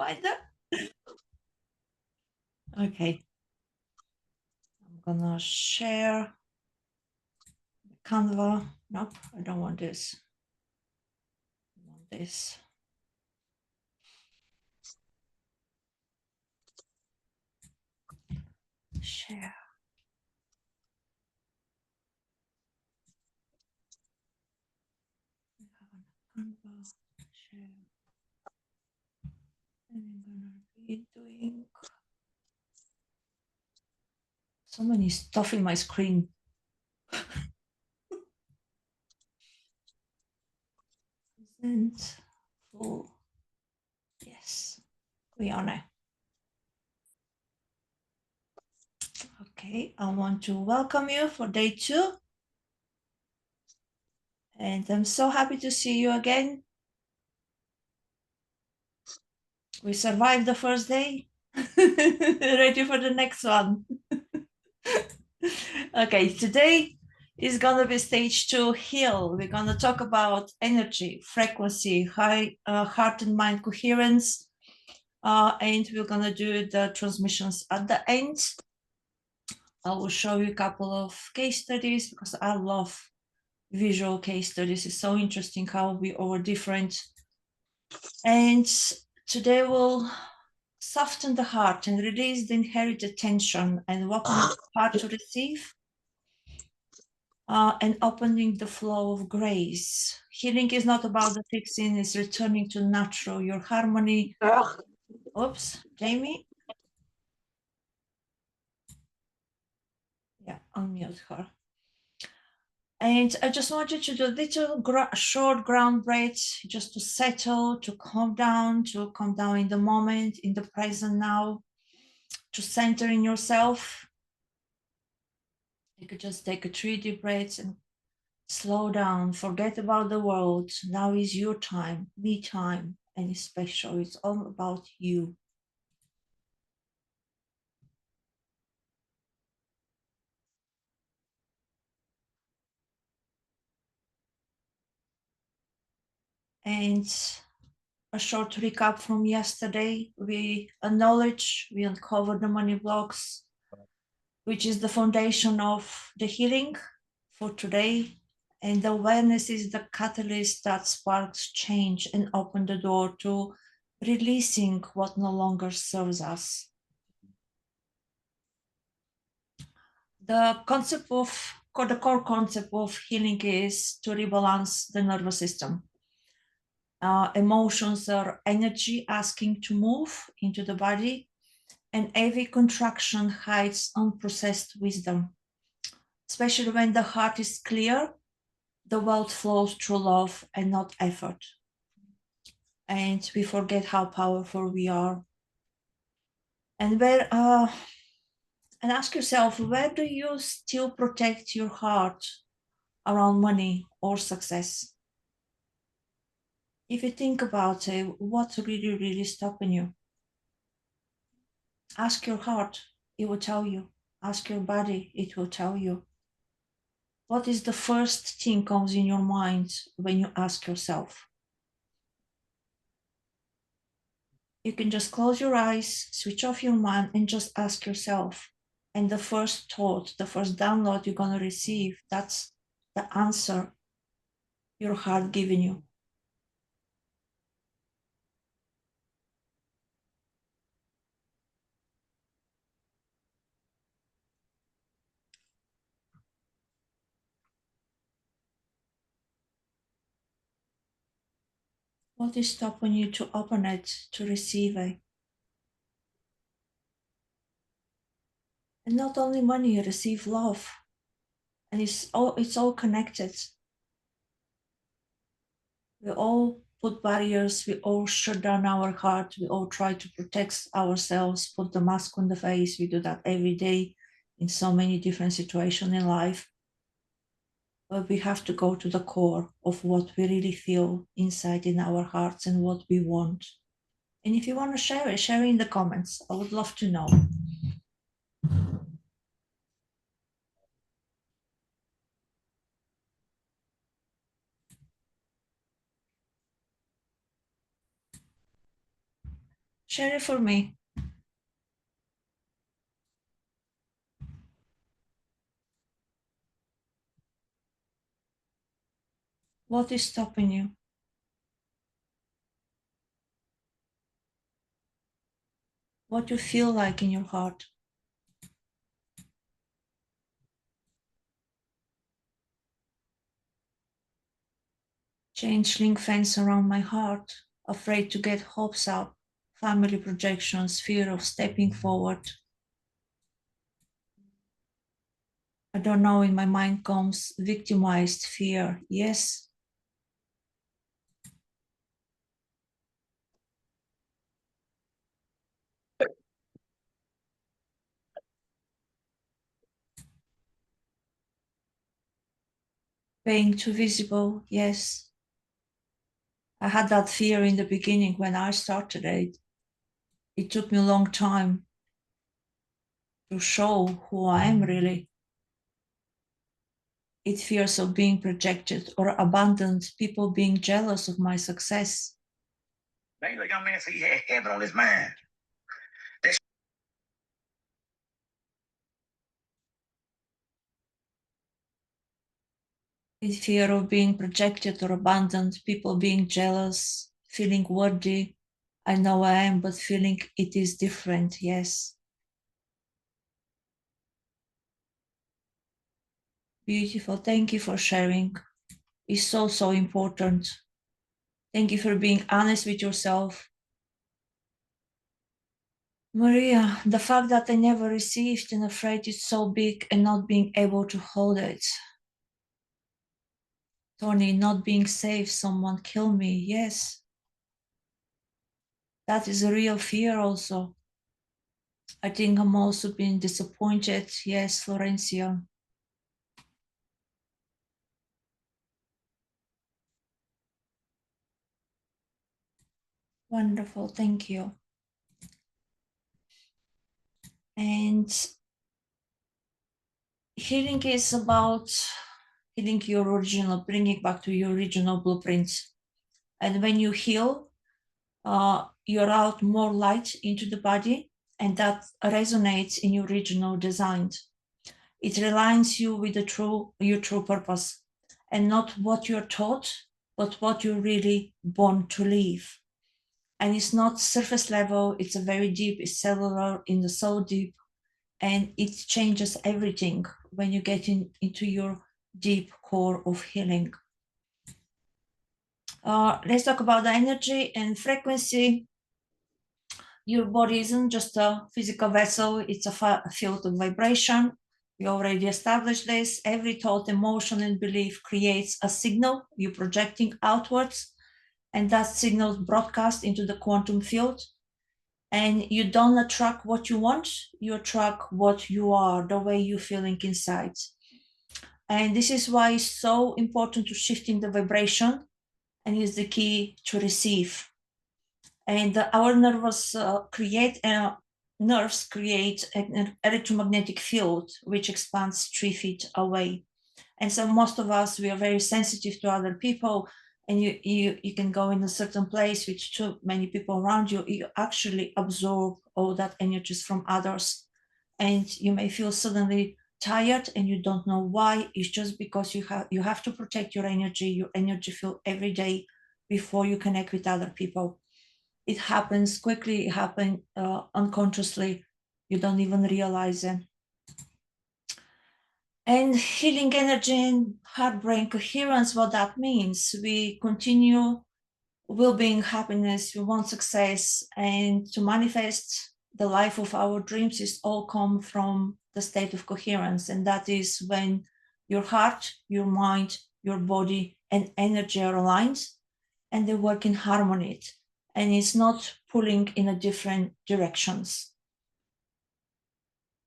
reminder. Okay. I'm gonna share Canva. Nope, I don't want this. I want this. Share. Canva. Share. And I'm gonna be doing so many stuff in my screen. Present full. Yes, we are now. Okay, I want to welcome you for day 2. And I'm so happy to see you again. We survived the first day. Ready for the next one. Okay, today is gonna be stage 2 heal. We're gonna talk about energy, frequency, high heart and mind coherence, and we're gonna do the transmissions at the end. I will show you a couple of case studies because I love visual case studies. It's so interesting how we all different. And today we'll soften the heart and release the inherited tension and open the heart to receive. And opening the flow of grace. Healing is not about the fixing, it's returning to natural, your harmony. Oops, Jamie. Yeah, unmute her. And I just want you to do little short ground breaths, just to settle, to calm down in the moment, in the present now, to center in yourself. You could just take a 3 deep breaths and slow down, forget about the world. Now is your time, me time, and it's special. It's all about you. And a short recap from yesterday. We acknowledge, we uncovered the money blocks, which is the foundation of the healing for today. And the awareness is the catalyst that sparks change and open the door to releasing what no longer serves us. The core concept of healing is to rebalance the nervous system. Emotions are energy asking to move into the body, and every contraction hides unprocessed wisdom. Especially when the heart is clear, the world flows through love and not effort. And we forget how powerful we are. And ask yourself, where do you still protect your heart around money or success? If you think about it, what's really stopping you? Ask your heart, it will tell you. Ask your body, it will tell you. What is the first thing comes in your mind when you ask yourself? You can just close your eyes, switch off your mind, and just ask yourself. And the first thought, the first download you're going to receive, that's the answer your heart giving you. What is stopping you to open it, to receive it? And not only money, you receive love. And it's all connected. We all put barriers, we all shut down our heart, we all try to protect ourselves, put the mask on the face. We do that every day in so many different situations in life. But we have to go to the core of what we really feel inside in our hearts and what we want. And if you want to share it, share it in the comments. I would love to know. Share it for me. What is stopping you? What you feel like in your heart? Changeling fence around my heart, afraid to get hopes up, family projections, fear of stepping forward. I don't know, in my mind comes victimized fear, yes. Being too visible, yes. I had that fear in the beginning when I started it. It took me a long time to show who I am really. It fears of being projected or abandoned, people being jealous of my success. Man, the young man said he had heaven on his mind. In fear of being projected or abandoned, people being jealous, feeling worthy. I know I am, but feeling it is different, yes. Beautiful, thank you for sharing. It's so, so important. Thank you for being honest with yourself. Maria, the fact that I never received and afraid it's so big and not being able to hold it. Tony, not being safe, someone kill me, yes. That is a real fear also. I think I'm also being disappointed, yes, Florencia. Wonderful, thank you. And healing is about healing your original, bringing back to your original blueprints. And when you heal, you're out more light into the body, and that resonates in your original design. It aligns you with your true purpose, and not what you're taught, but what you're really born to live. And it's not surface level, it's a very deep, it's cellular, in the soul deep, and it changes everything when you get into your deep core of healing. Let's talk about the energy and frequency. Your body isn't just a physical vessel, it's a field of vibration. We already established this. Every thought, emotion, and belief creates a signal you're projecting outwards, and that signal broadcasts into the quantum field. And you don't attract what you want, you attract what you are, the way you're feeling inside. And this is why it's so important to shifting the vibration, and is the key to receive. And our nerves create an electromagnetic field which expands 3 feet away. And so most of us, we are very sensitive to other people, and you can go in a certain place with too many people around you, you actually absorb all that energies from others, and you may feel suddenly tired and you don't know why. It's just because you have to protect your energy field every day before you connect with other people. It happens quickly, it happens unconsciously, you don't even realize it. And healing energy and heart-brain coherence, what that means, we continue well-being, happiness, we want success, and to manifest the life of our dreams is all come from the state of coherence. And that is when your heart, your mind, your body, and energy are aligned, and they work in harmony, and it's not pulling in a different directions.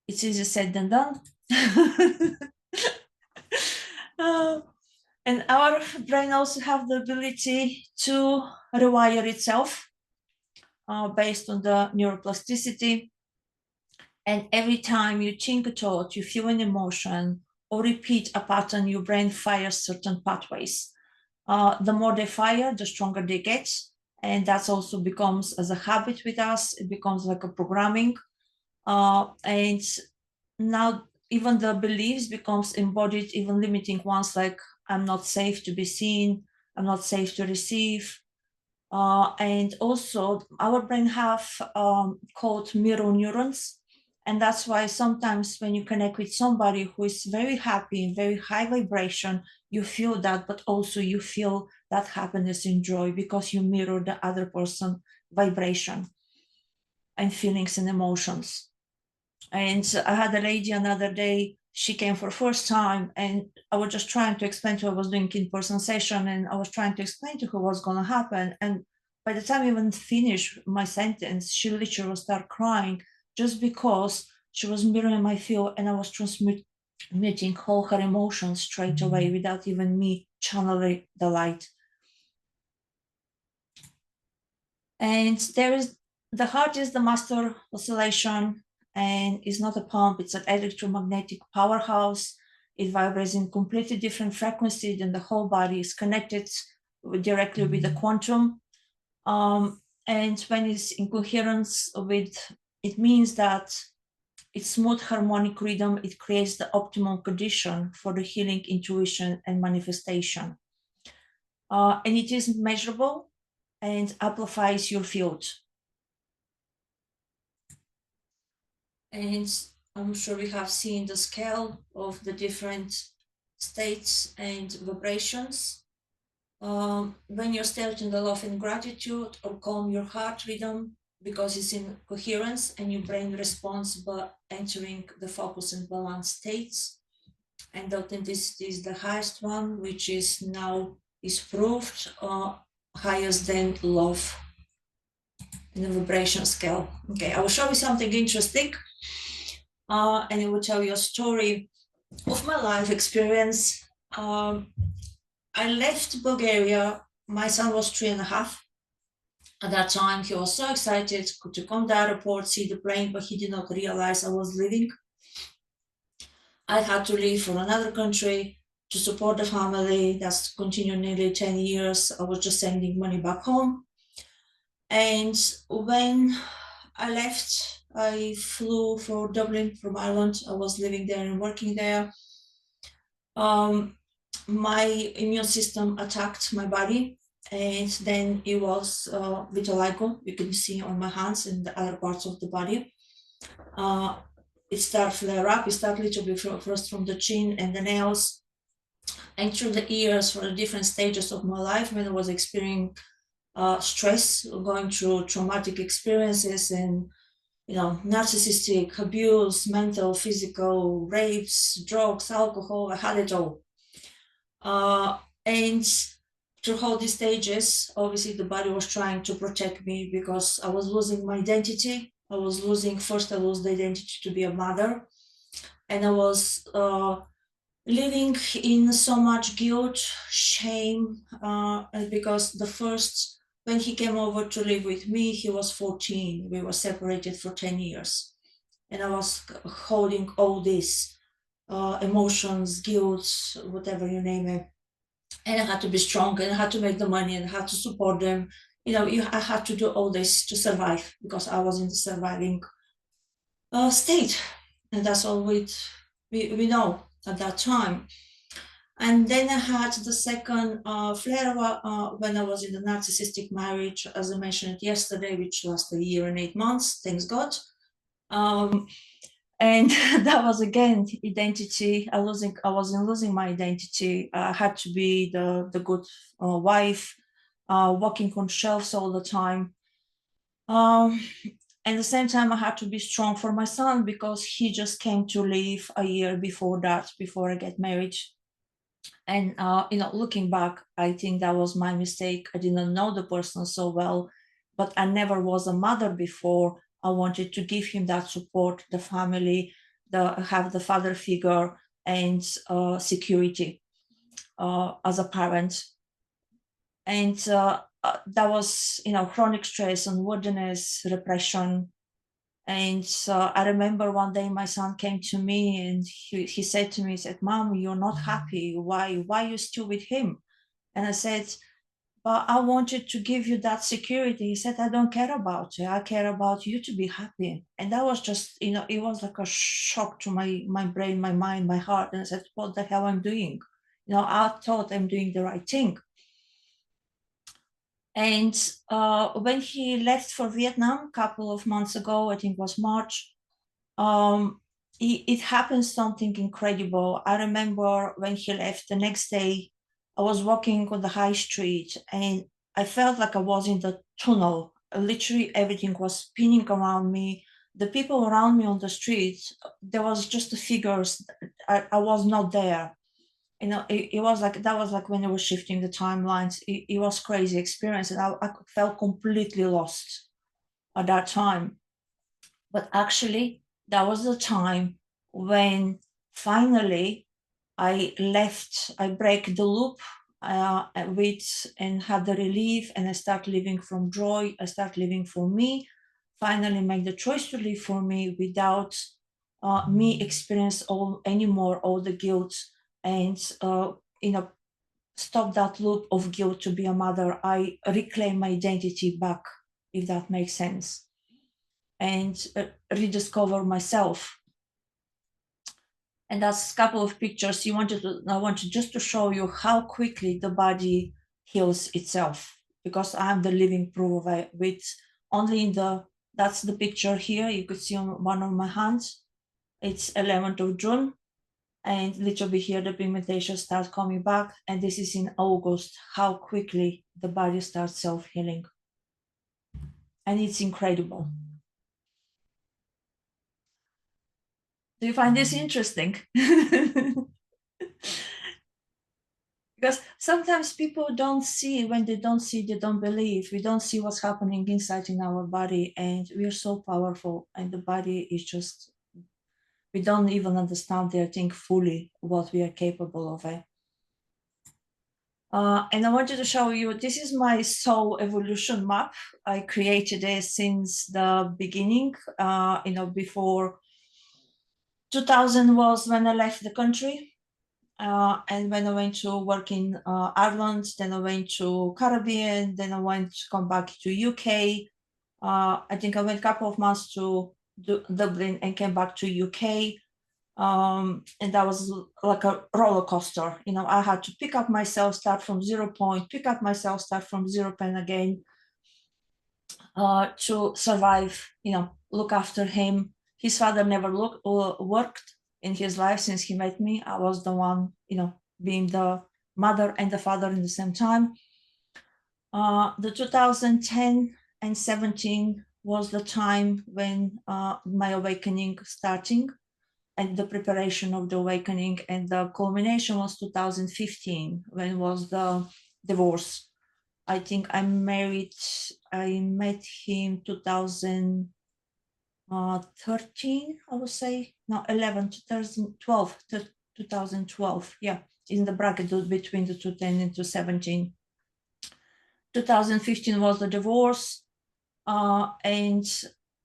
It's easier said than done. And our brain also have the ability to rewire itself based on the neuroplasticity. And every time you think a thought, you feel an emotion, or repeat a pattern, your brain fires certain pathways. The more they fire, the stronger they get. and that's also becomes as a habit with us. It becomes like a programming, and now even the beliefs becomes embodied, even limiting ones, like I'm not safe to be seen, I'm not safe to receive. And also our brain have called mirror neurons, and that's why sometimes when you connect with somebody who is very happy, very high vibration, you feel that, but also you feel that happiness and joy because you mirror the other person vibration and feelings and emotions. And I had a lady another day, she came for first time, and I was just trying to explain to her, I was doing in-person session, and I was trying to explain to her what's going to happen. And by the time I even finished my sentence, she literally started crying just because she was mirroring my feel, and I was transmitting all her emotions straight away without even me channeling the light. And there is, the heart is the master oscillation, and is not a pump, it's an electromagnetic powerhouse. It vibrates in completely different frequency than the whole body, is connected directly with the quantum. And when it's in coherence with, it means that it's smooth harmonic rhythm, it creates the optimum condition for the healing, intuition, and manifestation. And it is measurable and amplifies your field. And I'm sure we have seen the scale of the different states and vibrations. When you're still in the love and gratitude, or calm your heart rhythm because it's in coherence, and your brain responds by entering the focus and balance states. And the authenticity is the highest one, which is now is proved highest than love in the vibration scale. Okay, I will show you something interesting, and I will tell you a story of my life experience. I left Bulgaria. My son was 3.5. At that time, he was so excited to come to the airport, see the plane, but he did not realize I was leaving. I had to leave for another country to support the family. That's continued nearly 10 years. I was just sending money back home. And when I left, I flew for Dublin from Ireland. I was living there and working there. My immune system attacked my body, and then it was vitiligo. You can see on my hands and the other parts of the body. It started flare up. It started literally first from the chin and the nails, and through the years, for the different stages of my life, when I was experiencing stress, going through traumatic experiences, and narcissistic abuse, mental, physical, rapes, drugs, alcohol. I had it all. And through all these stages, obviously the body was trying to protect me because I was losing my identity. I was losing, first I lost the identity to be a mother, and I was living in so much guilt, shame, because the first, when he came over to live with me, he was 14. We were separated for 10 years. And I was holding all this emotions, guilt, whatever you name it. And I had to be strong, and I had to make the money, and I had to support them. I had to do all this to survive because I was in the surviving state. And that's all we know at that time. And then I had the second flare when I was in a narcissistic marriage, as I mentioned yesterday, which lasted 1 year and 8 months, thanks God. And that was again identity. I wasn't losing my identity. I had to be the good wife, walking on shelves all the time. At the same time, I had to be strong for my son because he just came to live a year before that, before I get married. And looking back, I think that was my mistake. I didn't know the person so well, but I never was a mother before. I wanted to give him that support, the family, have the father figure, and security as a parent. And that was, chronic stress, unworthiness, repression. And I remember one day my son came to me, and he said to me, he said, "Mom, you're not happy. Why are you still with him?" And I said, but I wanted to give you that security. He said, I don't care about you. I care about you to be happy. And that was just, it was like a shock to my brain, my mind, my heart. And I said, what the hell I'm doing? I thought I'm doing the right thing. And when he left for Vietnam a couple of months ago, I think it was March, it happened something incredible. I remember when he left the next day, I was walking on the high street and I felt like I was in the tunnel. Literally everything was spinning around me. The people around me on the street, there was just the figures. I was not there. It was like, that was like when I was shifting the timelines. It was crazy experience, and I felt completely lost at that time. But actually, that was the time when finally I break the loop and had the relief, and I start living from joy. I start living for me, finally make the choice to live for me without me experience anymore all the guilt, and stop that loop of guilt to be a mother. I reclaim my identity back, if that makes sense, and rediscover myself. And that's a couple of pictures I wanted just to show you how quickly the body heals itself, because I'm the living proof of it. With only that's the picture here. You could see on one of my hands. It's 11th of June, and little bit here the pigmentation starts coming back, and this is in August. How quickly the body starts self-healing, and it's incredible. Do you find this interesting? Because sometimes people don't see. When they don't see, they don't believe. We don't see what's happening inside in our body, and we're so powerful, and the body is just, we don't even understand, I think, fully what we are capable of. And I wanted to show you, this is my soul evolution map. I created it since the beginning, before 2000 was when I left the country. And when I went to work in Ireland, then I went to Caribbean, then I went to come back to UK. I think I went a couple of months to Dublin and came back to UK. And that was like a roller coaster. I had to pick up myself, start from 0 point, pick up myself, start from 0 point again, to survive, look after him. His father never worked in his life since he met me. I was the one, being the mother and the father in the same time. The 2010 and 17 was the time when my awakening starting, and the preparation of the awakening, and the culmination was 2015, when was the divorce. I think I met him 2013, I would say. No, 11, 2012, 2012. Yeah, in the bracket between the 2010 and 2017. 2015 was the divorce, and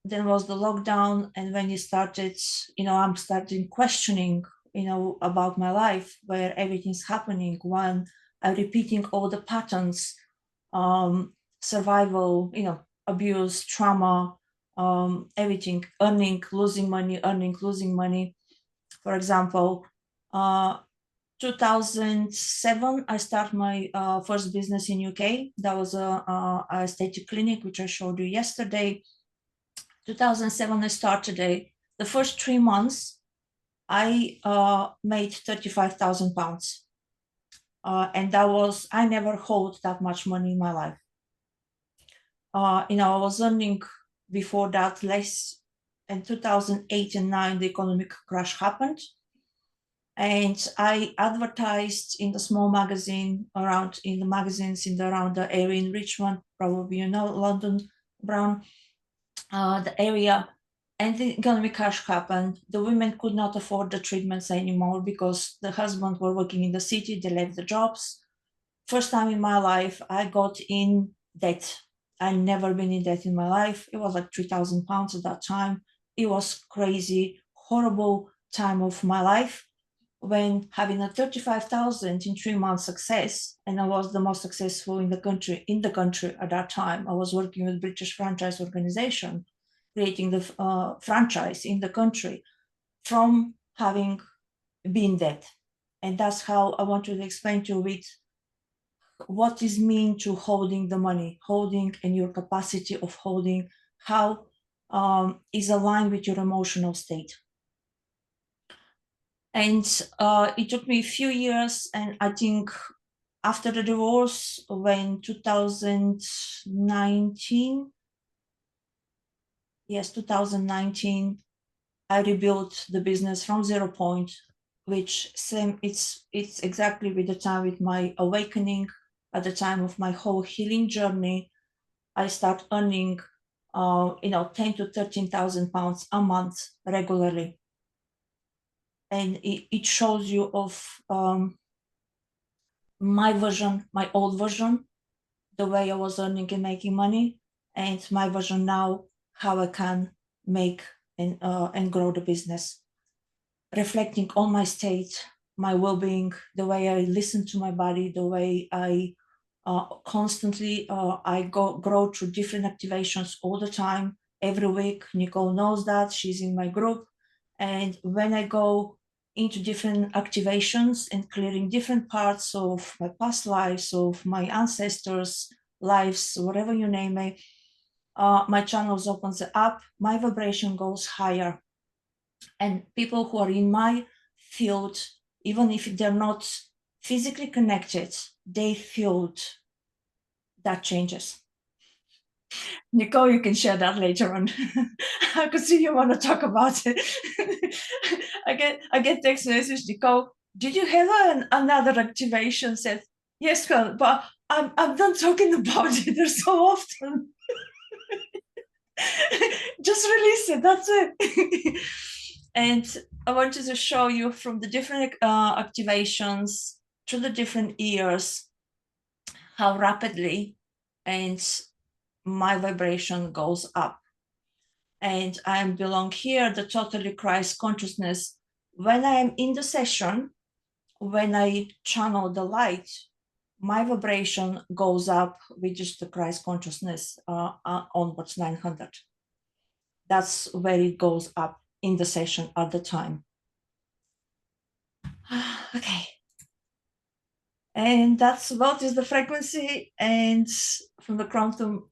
then was the lockdown. And when it started, I'm starting questioning, about my life, where everything's happening, when I'm repeating all the patterns, survival, abuse, trauma, everything, earning, losing money, earning, losing money. For example, 2007, I started my first business in UK. That was a aesthetic clinic, which I showed you yesterday. 2007, I started the first 3 months, I made 35,000 pounds. And I never held that much money in my life. I was earning before that less. In 2008 and 9, the economic crash happened. And I advertised in the small magazine around the area in Richmond, probably London, Brown, the area. And the economic crash happened. The women could not afford the treatments anymore because the husbands were working in the city, they left the jobs. First time in my life, I got in debt. I'd never been in debt in my life. It was like 3,000 pounds at that time. It was crazy, horrible time of my life. when having a 35,000 in 3 months success, and I was the most successful in the country at that time. I was working with British franchise organization, creating the franchise in the country from having been dead. And that's how I want to explain to you with what is mean to holding the money, holding, and your capacity of holding, how is aligned with your emotional state. And it took me a few years, and I think after the divorce, when 2019, yes, 2019, I rebuilt the business from 0 point, which it's exactly with the time with my awakening, at the time of my whole healing journey. I start earning, 10 to 13,000 pounds a month regularly, and it shows you of my version, my old version, the way I was earning and making money, and my version now, how I can make and grow the business, reflecting on my state, my well-being, the way I listen to my body, the way I constantly I grow through different activations all the time, every week. Nicole knows that, she's in my group. And when I go into different activations and clearing different parts of my past lives, of my ancestors' lives, whatever you name it, my channels opens up, my vibration goes higher. And people who are in my field, even if they're not physically connected, they feel that changes. Nicole, you can share that later on. I could see you want to talk about it. I get text message, Nicole, did you have another activation? Said, yes, girl, but I'm done talking about it. There's so often. Just release it, that's it. And I wanted to show you from the different activations through the different years, how rapidly and my vibration goes up. And I belong here, the totally Christ consciousness. When I am in the session, when I channel the light, my vibration goes up with just the Christ consciousness onwards 900. That's where it goes up in the session at the time. Okay. And that's what is the frequency. And from the quantum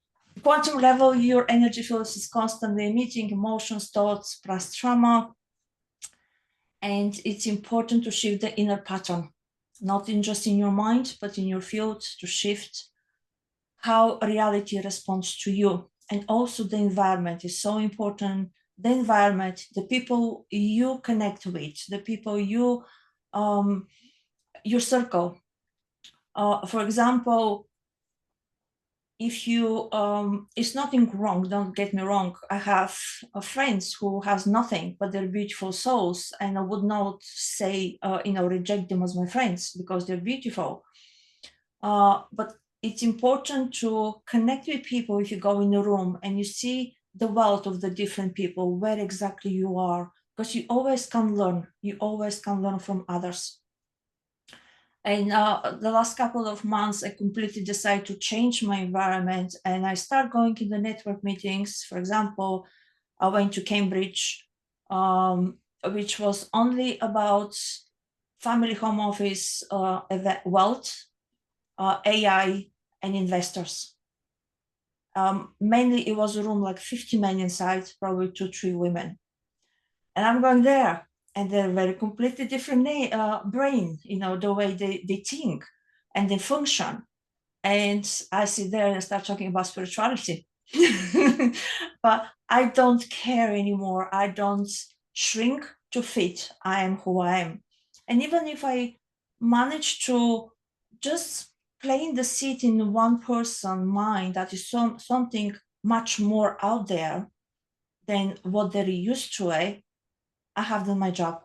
level, your energy field is constantly emitting emotions, thoughts, past trauma. And it's important to shift the inner pattern, not in just in your mind, but in your field, to shift how reality responds to you. And also the environment is so important. The environment, the people you connect with, the people you, your circle. For example, if you, it's nothing wrong, don't get me wrong. I have friends who has nothing, but they're beautiful souls. And I would not say, reject them as my friends because they're beautiful. But it's important to connect with people if you go in a room and you see the wealth of the different people, where exactly you are, because you always can learn. You always can learn from others. And the last couple of months, I completely decided to change my environment, and I start going in the network meetings. For example, I went to Cambridge, which was only about family home office, wealth, AI, and investors. Mainly, it was a room like 50 men inside, probably 2-3 women. And I'm going there, and they're very completely different brain, the way they think and they function. And I sit there and start talking about spirituality. But I don't care anymore. I don't shrink to fit. I am who I am. And even if I manage to just plant the seed in one person's mind that is something much more out there than what they're used to, I have done my job.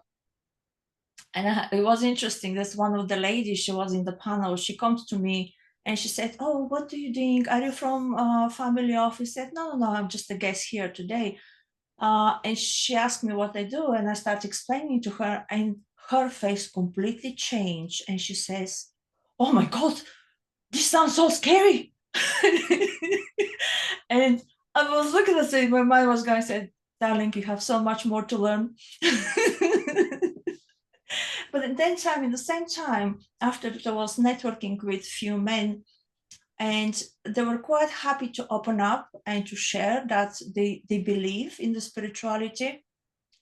And it was interesting. That's one of the ladies, she was in the panel. She comes to me and she said, oh, what are you doing? Are you from family office? I said, no, I'm just a guest here today. And she asked me what I do. And I started explaining to her. And her face completely changed, and she says, "Oh my God, this sounds so scary." And I was looking at it, my mind was going, said, "Darling, you have so much more to learn." But at that time, in the same time, after I was networking with few men, and they were quite happy to open up and to share that they believe in the spirituality.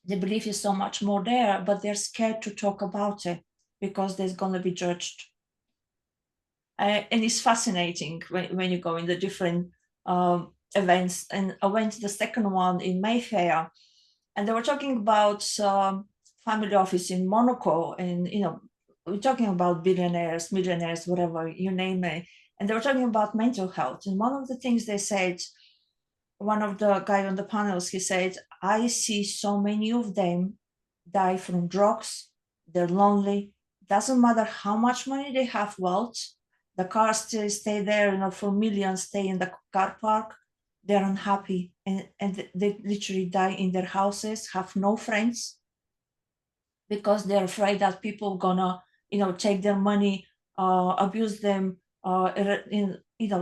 They believe is so much more there, but they're scared to talk about it because they're going to be judged. And it's fascinating when you go in the different events. And I went to the second one in Mayfair, and they were talking about family office in Monaco, and we're talking about billionaires, millionaires, whatever you name it, and they were talking about mental health. And one of the things they said, one of the guy on the panels, he said, "I see so many of them die from drugs. They're lonely. Doesn't matter how much money they have, wealth, the cars still stay there, for millions, stay in the car park. They're unhappy, and they literally die in their houses, have no friends, because they're afraid that people gonna, take their money, abuse them,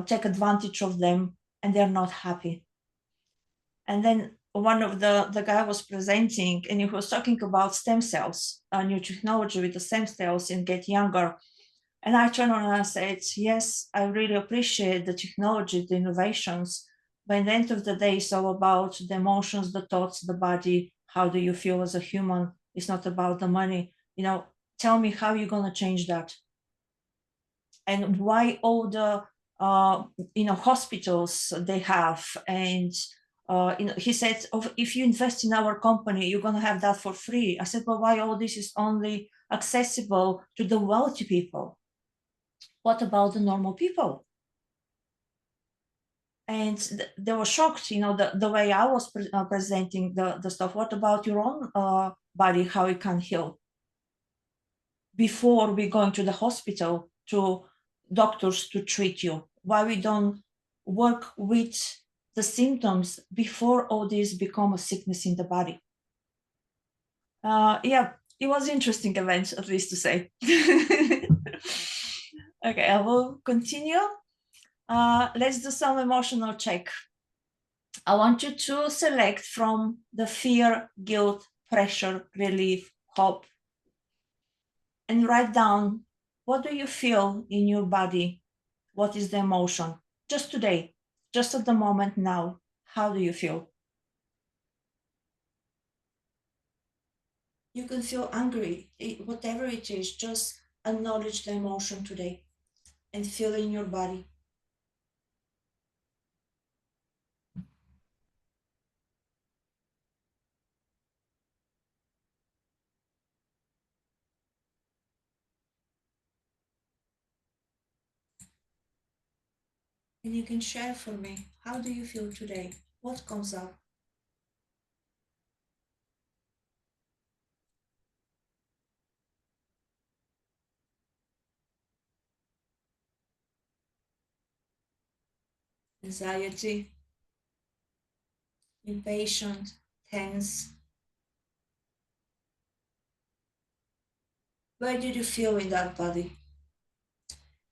take advantage of them, and they're not happy." And then one of the guy was presenting, and he was talking about stem cells, a new technology with the stem cells and get younger. And I turned on and I said, "Yes, I really appreciate the technology, the innovations, but at the end of the day, it's all about the emotions, the thoughts, the body. How do you feel as a human? It's not about the money. Tell me how you're going to change that, and why all the hospitals they have." And he said, "Oh, if you invest in our company, you're going to have that for free." I said, "Well, why all this is only accessible to the wealthy people? What about the normal people?" And they were shocked, the way I was presenting the stuff. "What about your own body, how it can heal before we going to the hospital to doctors to treat you? Why we don't work with the symptoms before all this become a sickness in the body?" Yeah, it was interesting event, at least to say. Okay, I will continue. Let's do some emotional check. I want you to select from the fear, guilt, pressure, relief, hope, and write down, what do you feel in your body? What is the emotion? Just today, just at the moment now, how do you feel? You can feel angry, whatever it is, just acknowledge the emotion today and feel in your body. And you can share for me, how do you feel today? What comes up? Anxiety, impatient, tense? Where did you feel in that body?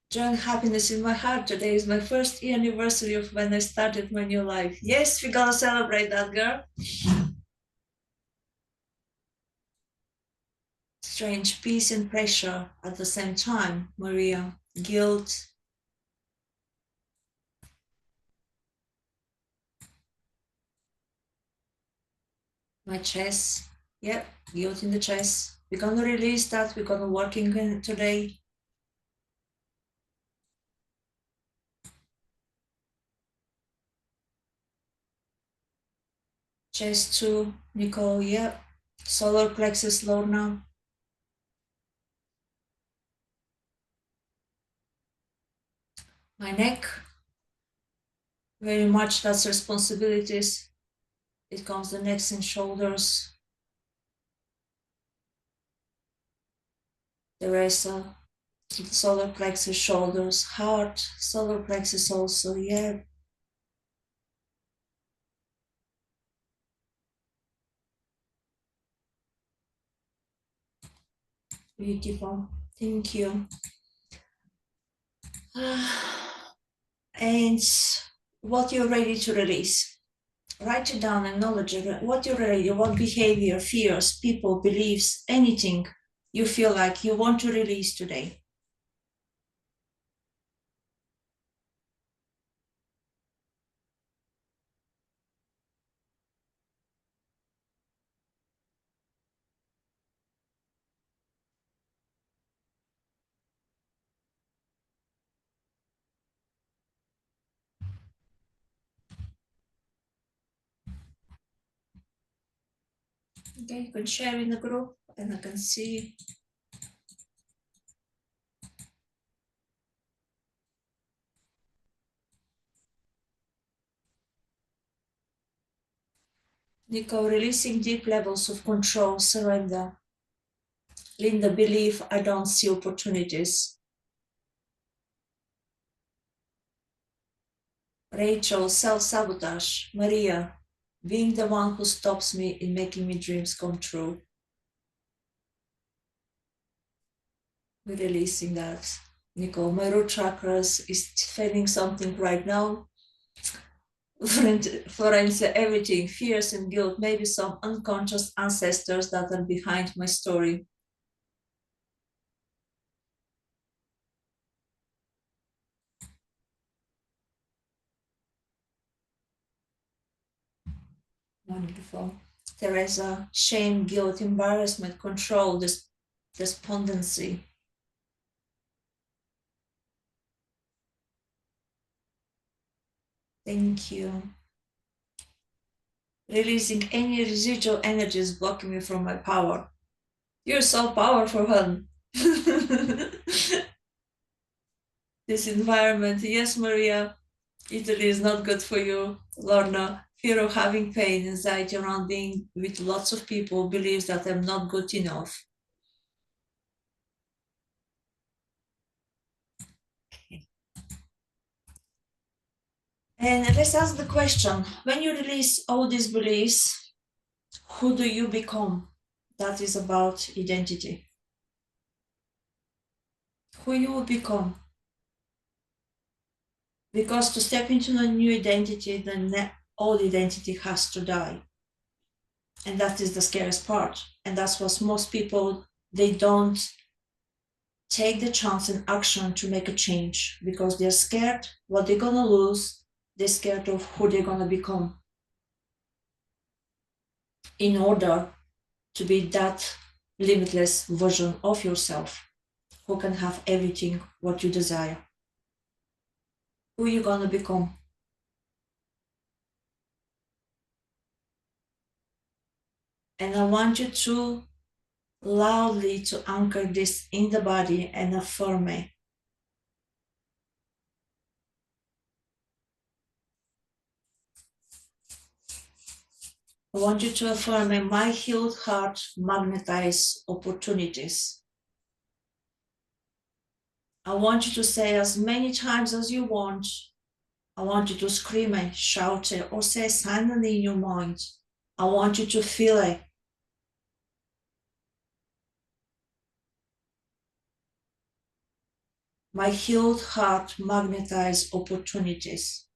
Joy and happiness in my heart. Today is my first anniversary of when I started my new life. Yes, we're gonna celebrate that, girl. Strange peace and pressure at the same time, Maria. Guilt, my chest. Yep, guilt in the chest. We're gonna release that. We're gonna working on it today. Chest too, Nicole. Yep. Solar plexus, Lorna. My neck. Very much that's responsibilities. It comes the necks and shoulders. The rest solar plexus, shoulders, heart, solar plexus also. Yeah. Beautiful. Thank you. And what you're ready to release. Write it down, acknowledge it. What you're ready, what behavior, fears, people, beliefs, anything you feel like you want to release today. Okay, you can share in the group and I can see. Nico, releasing deep levels of control, surrender. Linda, believe I don't see opportunities. Rachel, self-sabotage. Maria, being the one who stops me in making me dreams come true. We're releasing that. Nicole, my root chakras is feeling something right now. Florence, everything, fears and guilt, maybe some unconscious ancestors that are behind my story. Wonderful. Teresa, shame, guilt, embarrassment, control, despondency. Thank you. Releasing any residual energies blocking me from my power. You're so powerful, hon. This environment, yes, Maria, Italy is not good for you. Lorna, fear of having pain, anxiety around being with lots of people, believes that I'm not good enough. And let's ask the question, when you release all these beliefs, who do you become? That is about identity. Who you will become. Because to step into a new identity, the old identity has to die. And that is the scariest part. And that's what most people, they don't take the chance and action to make a change because they're scared what they're gonna lose. They're scared of who they're gonna become in order to be that limitless version of yourself who can have everything what you desire. Who you gonna become? And I want you to loudly to anchor this in the body and affirm it. I want you to affirm it. My healed heart magnetizes opportunities. I want you to say as many times as you want. I want you to scream it, shout it, or say silently in your mind. I want you to feel it. My healed heart magnetizes opportunities.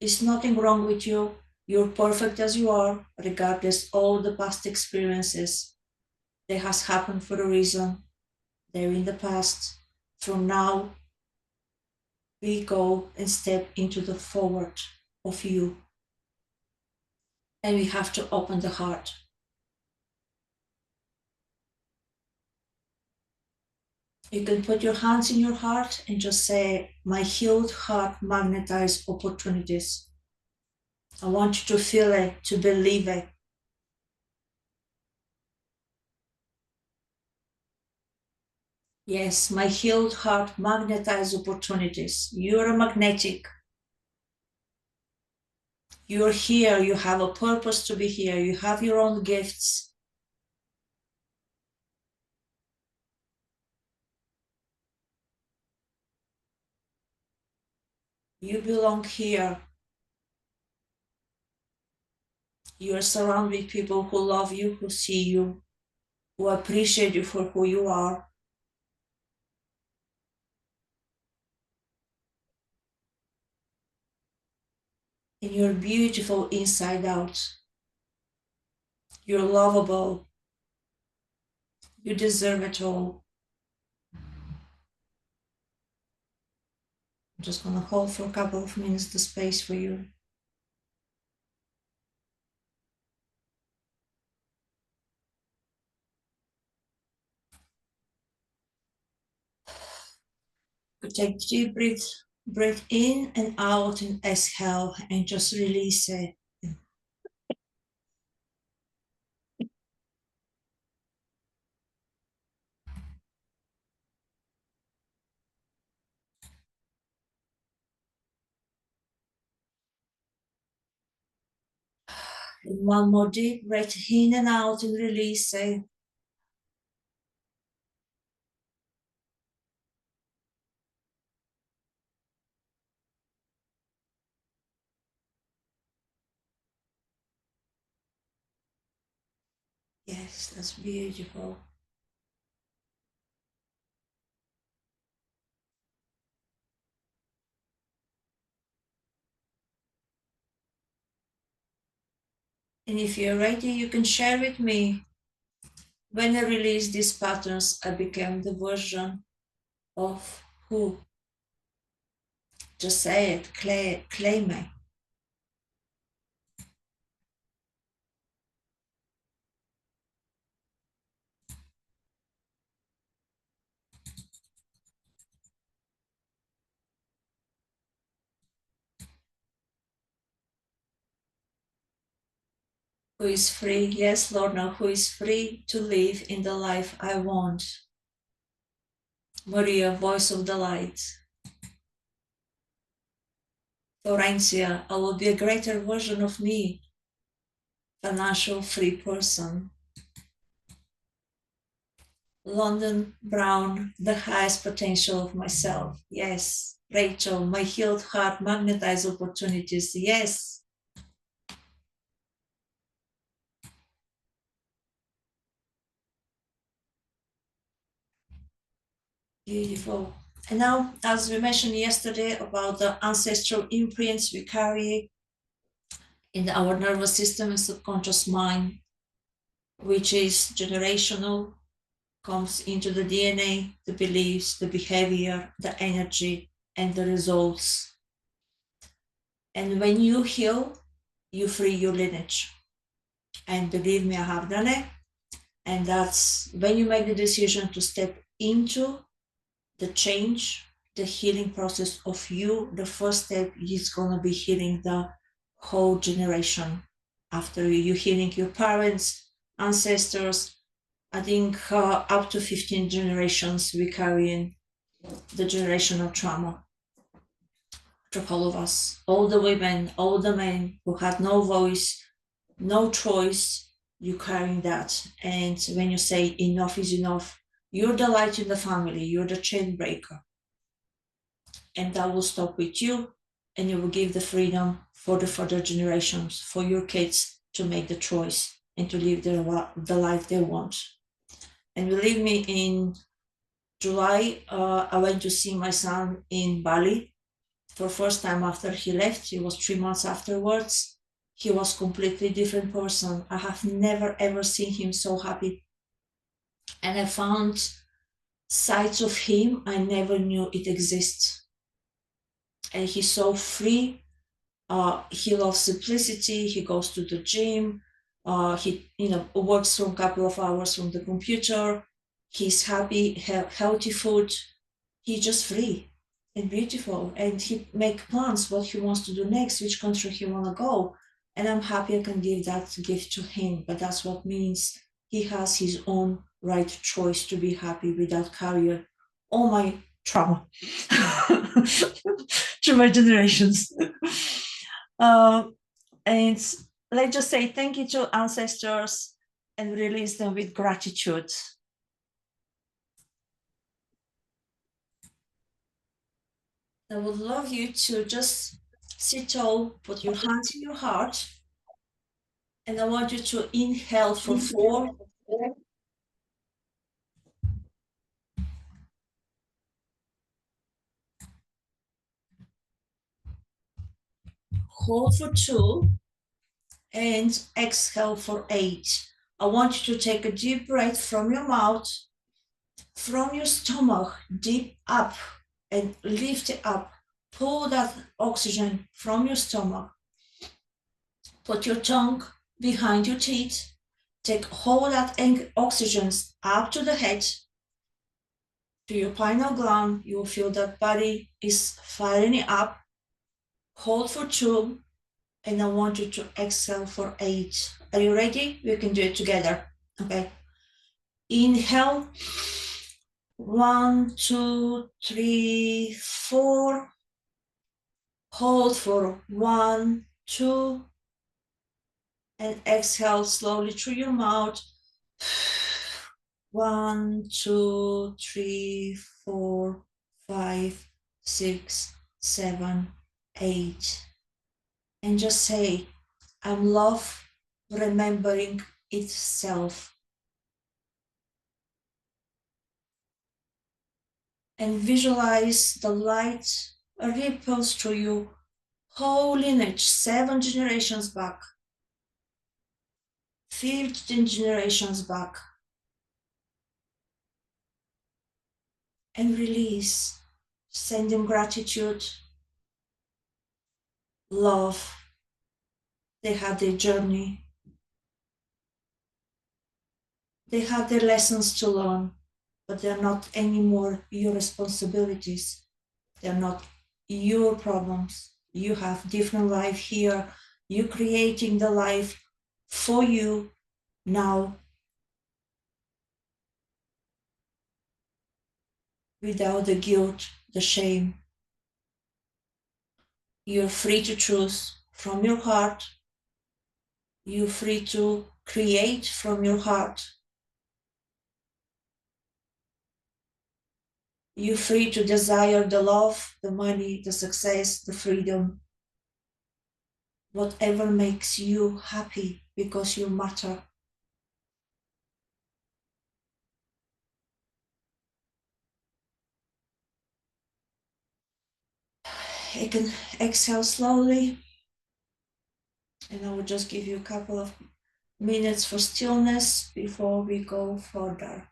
There's nothing wrong with you. You're perfect as you are, regardless of all the past experiences. They has happened for a reason. They're in the past. From now, we go and step into the forward of you. And we have to open the heart. You can put your hands in your heart and just say, my healed heart magnetizes opportunities. I want you to feel it, to believe it. Yes, my healed heart magnetizes opportunities. You're magnetic. You're here. You have a purpose to be here. You have your own gifts. You belong here. You're surrounded with people who love you, who see you, who appreciate you for who you are. And you're beautiful inside out. You're lovable. You deserve it all. I'm just gonna hold for a couple of minutes the space for you. You take deep breath in and out and exhale and just release it. And one more deep breath in and out and release it. Yes, that's beautiful. And if you're ready, you can share with me. When I released these patterns, I became the version of who? Just say it, claim it. Who is free? Yes, Lord, now who is free to live in the life I want? Maria, voice of the light. Florencia, I will be a greater version of me, financial free person. London Brown, the highest potential of myself. Yes. Rachel, my healed heart magnetize opportunities. Yes. Beautiful. And now, as we mentioned yesterday about the ancestral imprints we carry in our nervous system and subconscious mind, which is generational, comes into the DNA, the beliefs, the behavior, the energy, and the results. And when you heal, you free your lineage. And believe me, I have done it. And that's when you make the decision to step into the change, the healing process of you. The first step is going to be healing the whole generation after you. You're healing your parents, ancestors. I think up to 15 generations we carry in the generational trauma to all of us. All the women, all the men who had no voice, no choice, you carrying that. And when you say enough is enough, you're the light in the family, you're the chain breaker. And that will stop with you, and you will give the freedom for the further generations, for your kids to make the choice and to live the life they want. And believe me, in July, I went to see my son in Bali for first time after he left. It was 3 months afterwards. He was completely different person. I have never ever seen him so happy. And I found sides of him I never knew it exists. And he's so free. He loves simplicity. He goes to the gym. He works for a couple of hours from the computer. He's happy, healthy food. He's just free and beautiful, and he make plans what he wants to do next, which country he want to go. And I'm happy I can give that gift to him. But that's what means he has his own right choice to be happy without carrying all my trauma through my generations. uh, and let's just say thank you to ancestors and release them with gratitude. I would love you to just sit tall, put your hands in your heart, and I want you to inhale for 4, hold for 2, and exhale for 8. I want you to take a deep breath from your mouth, from your stomach, deep up, and lift it up. Pull that oxygen from your stomach. Put your tongue behind your teeth. Take hold that oxygen up to the head, to your pineal gland. You will feel that body is firing up. Hold for 2, and I want you to exhale for 8. Are you ready? We can do it together. Okay. Inhale. 1, 2, 3, 4. Hold for 1, 2, and exhale slowly through your mouth. 1, 2, 3, 4, 5, 6, 7, 8. And just say, I'm love remembering itself. And visualize the light ripples through your whole lineage, 7 generations back, 15 generations back. And release, sending gratitude, love. They had their journey. They had their lessons to learn, but they're not anymore your responsibilities. They're not your problems. You have different life here. You're creating the life for you now, without the guilt, the shame. You're free to choose from your heart. You're free to create from your heart. You're free to desire the love, the money, the success, the freedom. Whatever makes you happy, because you matter. You can exhale slowly. And I will just give you a couple of minutes for stillness before we go further.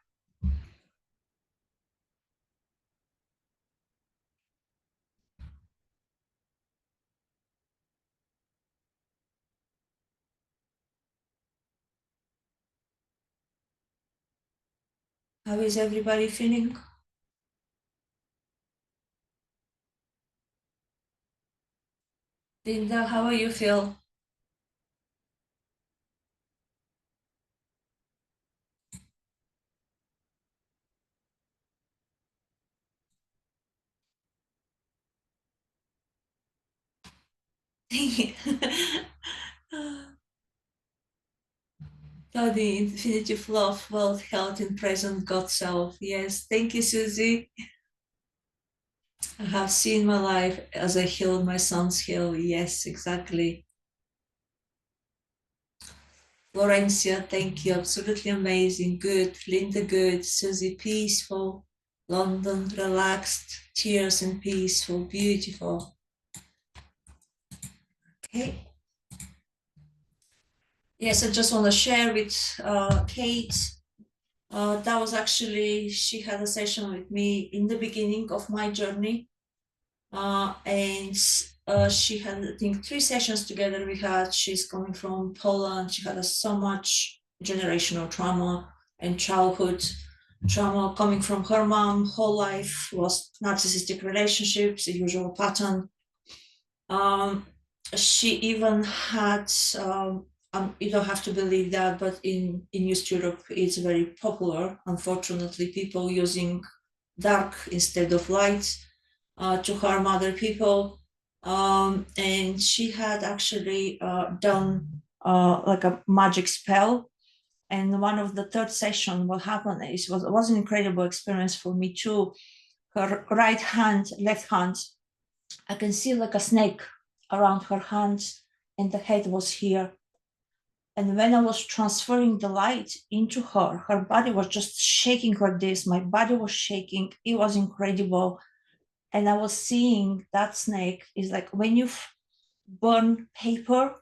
How is everybody feeling? Linda, how do you feel? Body, infinitive love, wealth, health, and present God self. Yes, thank you, Susie. I have seen my life as I healed my son's heal. Yes, exactly. Florencia, thank you. Absolutely amazing. Good. Linda, good. Susie, peaceful. London, relaxed. Tears and peaceful. Beautiful. Okay. Yes, I just want to share with Kate. That was actually, she had a session with me in the beginning of my journey. And she had, I think, 3 sessions together we had. She's coming from Poland. She had so much generational trauma and childhood trauma coming from her mom. Whole life was narcissistic relationships, the usual pattern. She even had, you don't have to believe that, but in East Europe, it's very popular, unfortunately, people using dark instead of light to harm other people. And she had actually done like a magic spell. And one of the 3rd session, what happened is, was an incredible experience for me too. Her right hand, left hand, I can see like a snake around her hands, and the head was here. And when I was transferring the light into her, her body was just shaking like this. My body was shaking. It was incredible. And I was seeing that snake is like, when you burn paper,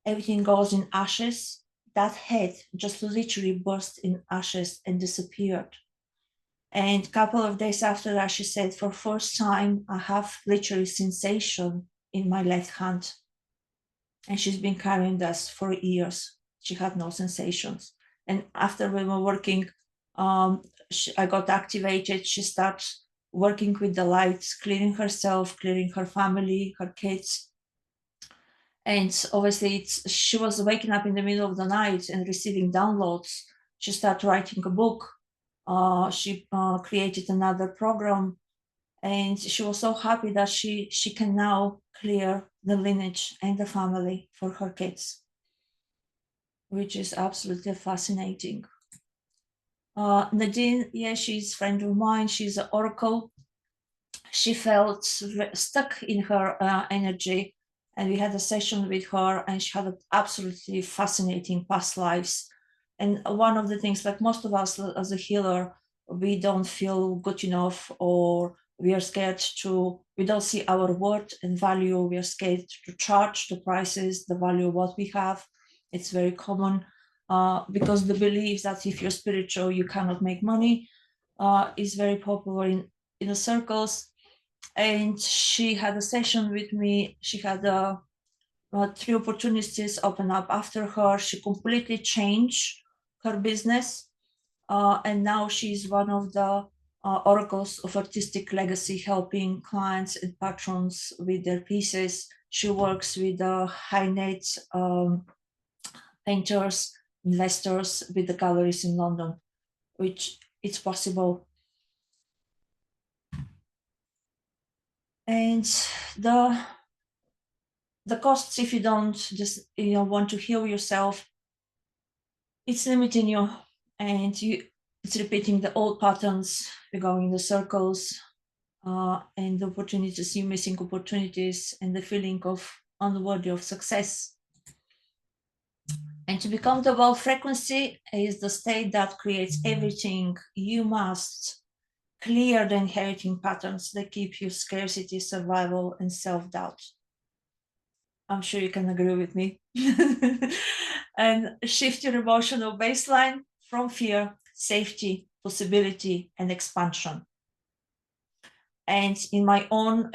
everything goes in ashes. That head just literally burst in ashes and disappeared. And a couple of days after that, she said, for first time, I have literally sensation in my left hand. And she's been carrying this for years. She had no sensations. And after we were working, I got activated. She started working with the lights, clearing herself, clearing her family, her kids. And obviously, she was waking up in the middle of the night and receiving downloads. She started writing a book. She created another program, and she was so happy that she can now clear the lineage and the family for her kids, which is absolutely fascinating. Nadine, yeah, she's a friend of mine. She's an oracle. She felt stuck in her energy, and we had a session with her, and she had absolutely fascinating past lives. And one of the things, like most of us as a healer, we don't feel good enough, or we are scared to, we don't see our worth and value. We are scared to charge the prices, the value of what we have. It's very common because the belief that if you're spiritual, you cannot make money is very popular in the circles. And she had a session with me. She had 3 opportunities open up after her. She completely changed her business, and now she's one of the oracles of artistic legacy, helping clients and patrons with their pieces. She works with high net painters, investors, with the galleries in London, which it's possible. And the costs, if you don't just want to heal yourself, it's limiting you, and it's repeating the old patterns. You're going in the circles, and the opportunities, you missing opportunities, and the feeling of unworthy of success. And to become the world frequency is the state that creates everything. You must clear the inheriting patterns that keep you scarcity, survival, and self-doubt. I'm sure you can agree with me. And shift your emotional baseline from fear, safety, possibility, and expansion. And in my own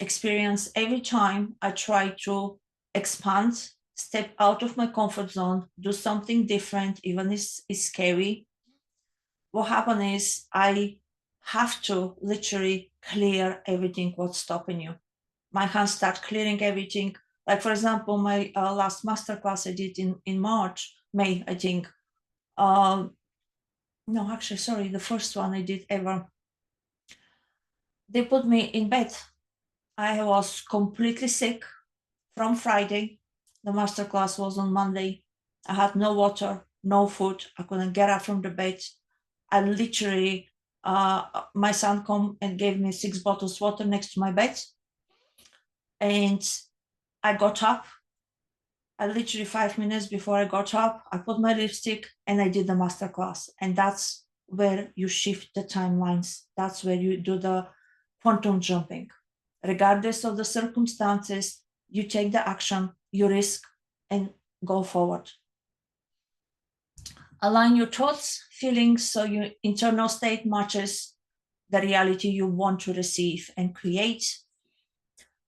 experience, every time I try to expand, step out of my comfort zone, do something different, even if it's scary, what happens is I have to literally clear everything what's stopping you. My hands start clearing everything. Like, for example, my last masterclass I did in May, I think. No, actually, sorry, the first one I did ever. They put me in bed. I was completely sick from Friday. The masterclass was on Monday. I had no water, no food. I couldn't get up from the bed. I literally, my son come and gave me 6 bottles of water next to my bed. And I got up. I literally 5 minutes before I got up, I put my lipstick and I did the masterclass. And that's where you shift the timelines. That's where you do the quantum jumping. Regardless of the circumstances, you take the action, you risk, and go forward. Align your thoughts, feelings, so your internal state matches the reality you want to receive and create.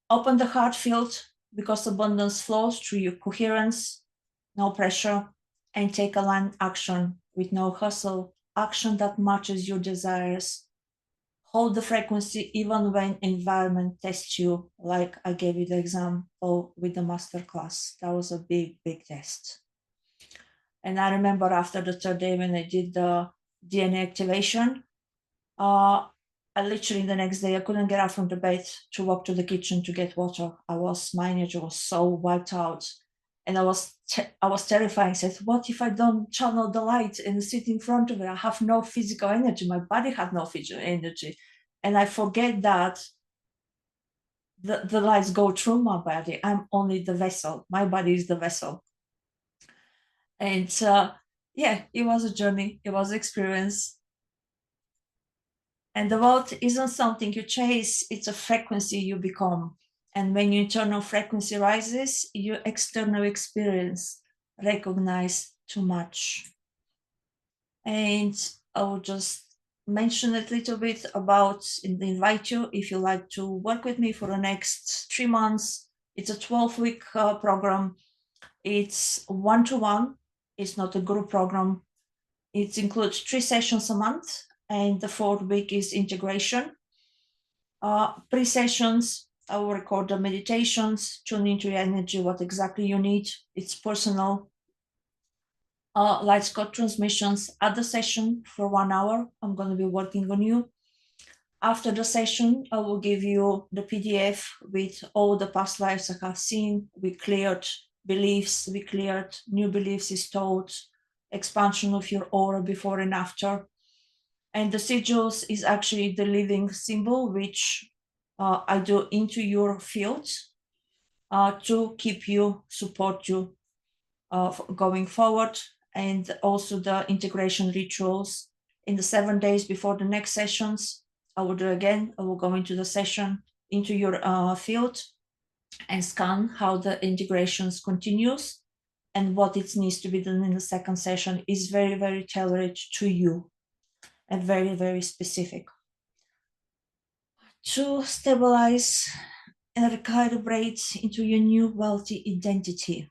Open the heart field, because abundance flows through your coherence, no pressure, and take aligned action with no hustle, action that matches your desires. Hold the frequency even when environment tests you, like I gave you the example with the masterclass. That was a big, big test. And I remember after the 3rd day when I did the DNA activation, I literally the next day I couldn't get out from the bed to walk to the kitchen to get water. My energy was so wiped out, and I was terrified. I said, "What if I don't channel the light and sit in front of it? I have no physical energy. My body had no physical energy, and I forget that the lights go through my body. I'm only the vessel. My body is the vessel." And yeah, it was a journey. It was an experience. And the world isn't something you chase, it's a frequency you become. And when your internal frequency rises, your external experience recognize too much. And I will just mention a little bit about and invite you if you like to work with me for the next 3 months. It's a 12-week program. It's one-to-one. It's not a group program. It includes 3 sessions a month, and the 4th week is integration. Pre-sessions, I will record the meditations, tune into your energy, what exactly you need. It's personal. Light code transmissions at the session for 1 hour. I'm going to be working on you. After the session, I will give you the PDF with all the past lives I have seen. We cleared beliefs, we cleared new beliefs is taught, expansion of your aura before and after. And the sigils is actually the living symbol, which I do into your field to keep you, support you going forward. And also the integration rituals in the 7 days before the next sessions. I will do again. I will go into the session, into your field, and scan how the integrations continues, and what it needs to be done in the second session is very, very tailored to you and very, very specific. To stabilize and recalibrate into your new wealthy identity.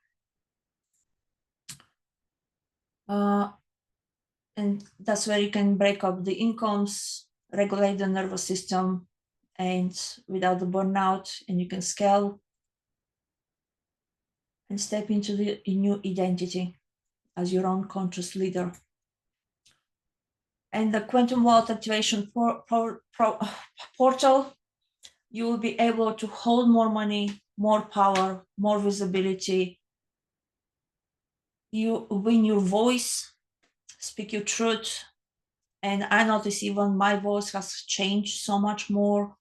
And that's where you can break up the incomes, regulate the nervous system, and without the burnout, and you can scale and step into the new identity as your own conscious leader. And the quantum wealth activation portal, you will be able to hold more money, more power, more visibility. You win your voice, speak your truth. And I notice even my voice has changed so much more.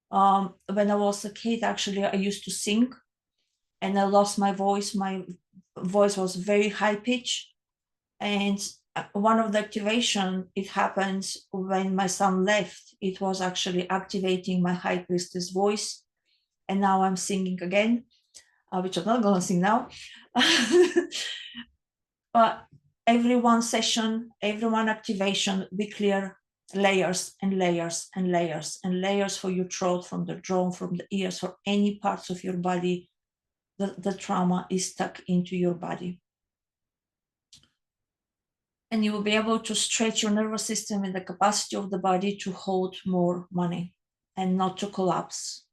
When I was a kid, actually, I used to sing and I lost my voice. My voice was very high pitched. And one of the activation, it happened when my son left. It was actually activating my high priestess voice. And now I'm singing again, which I'm not going to sing now. But every one session, every one activation, we clear layers and layers and layers and layers for your throat, from the jaw, from the ears, for any parts of your body. The trauma is stuck into your body. And you will be able to stretch your nervous system and the capacity of the body to hold more money and not to collapse.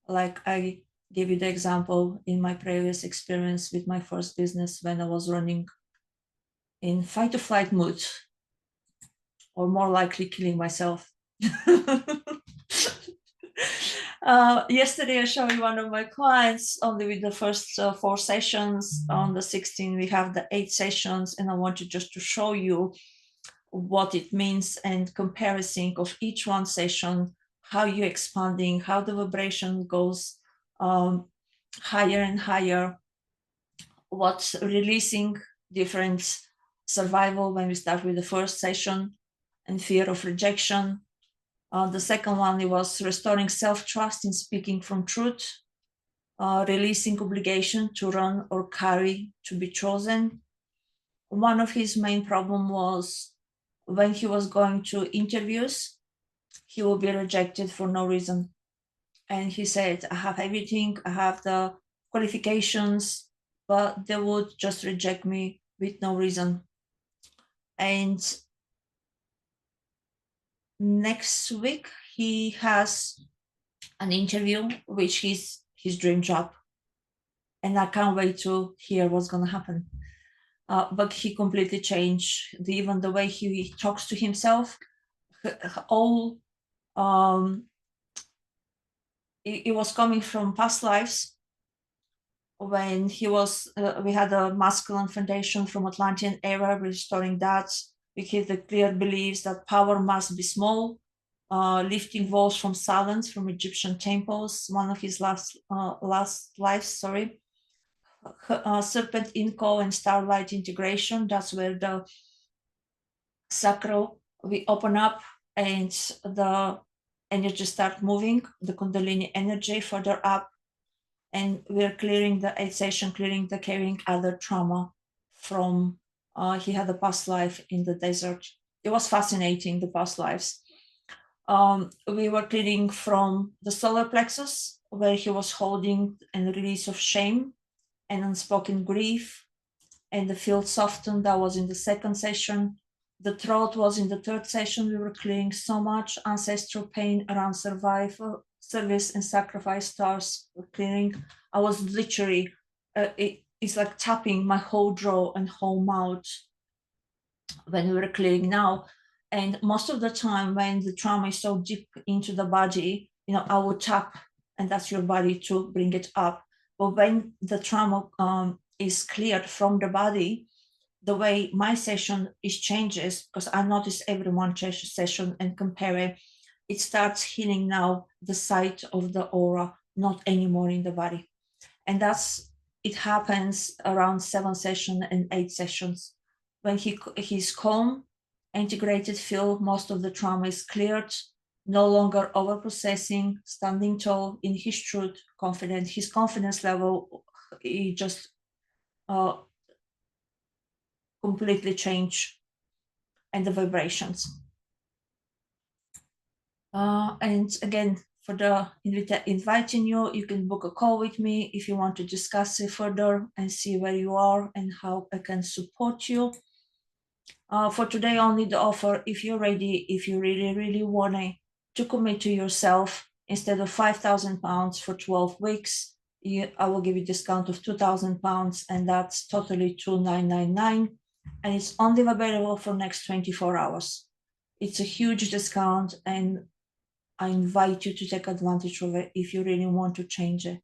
Like I gave you the example in my previous experience with my first business, when I was running in fight or flight mood, or more likely killing myself. Yesterday I showed you one of my clients only with the first 4 sessions. On the 16th we have the 8 sessions, and I wanted just to show you what it means and comparison of each one session, how you're expanding, how the vibration goes higher and higher, what's releasing different survival when we start with the first session, and fear of rejection. The second one, it was restoring self-trust in speaking from truth, releasing obligation to run or carry to be chosen. One of his main problem was when he was going to interviews, he will be rejected for no reason. And he said, I have everything, I have the qualifications, but they would just reject me with no reason. And next week he has an interview, which is his dream job, and I can't wait to hear what's going to happen. But he completely changed even the way he talks to himself. All it was coming from past lives, when he was we had a masculine foundation from Atlantean era, restoring that. We had the clear beliefs that power must be small, lifting walls from silence from Egyptian temples. One of his last lives, serpent inco and starlight integration. That's where the sacral we open up, and the energy start moving, the Kundalini energy further up, and we're clearing the 8th session, clearing the carrying other trauma from, he had a past life in the desert. It was fascinating, the past lives. We were clearing from the solar plexus, where he was holding and release of shame and unspoken grief, and the field softened. That was in the 2nd session. The throat was in the 3rd session. We were clearing so much ancestral pain around survival, service, and sacrifice stars. Clearing. I was literally, it's like tapping my whole jaw and whole mouth when we were clearing now. And most of the time, when the trauma is so deep into the body, I would tap, and that's your body to bring it up. But when the trauma is cleared from the body, the way my session is changes, because I notice everyone changes session and compare it, it starts healing now the site of the aura, not anymore in the body. And it happens around 7 sessions and 8 sessions. When he's calm, integrated, feel most of the trauma is cleared, no longer over processing, standing tall in his truth, confident. His confidence level, he just completely change, and the vibrations. And again, for the inviting you, you can book a call with me if you want to discuss it further and see where you are and how I can support you. For today, only the offer, if you're ready, if you really, really want to commit to yourself, instead of £5,000 for 12 weeks, I will give you a discount of £2,000, and that's totally $2,999, and it's only available for next 24 hours. It's a huge discount, and I invite you to take advantage of it if you really want to change it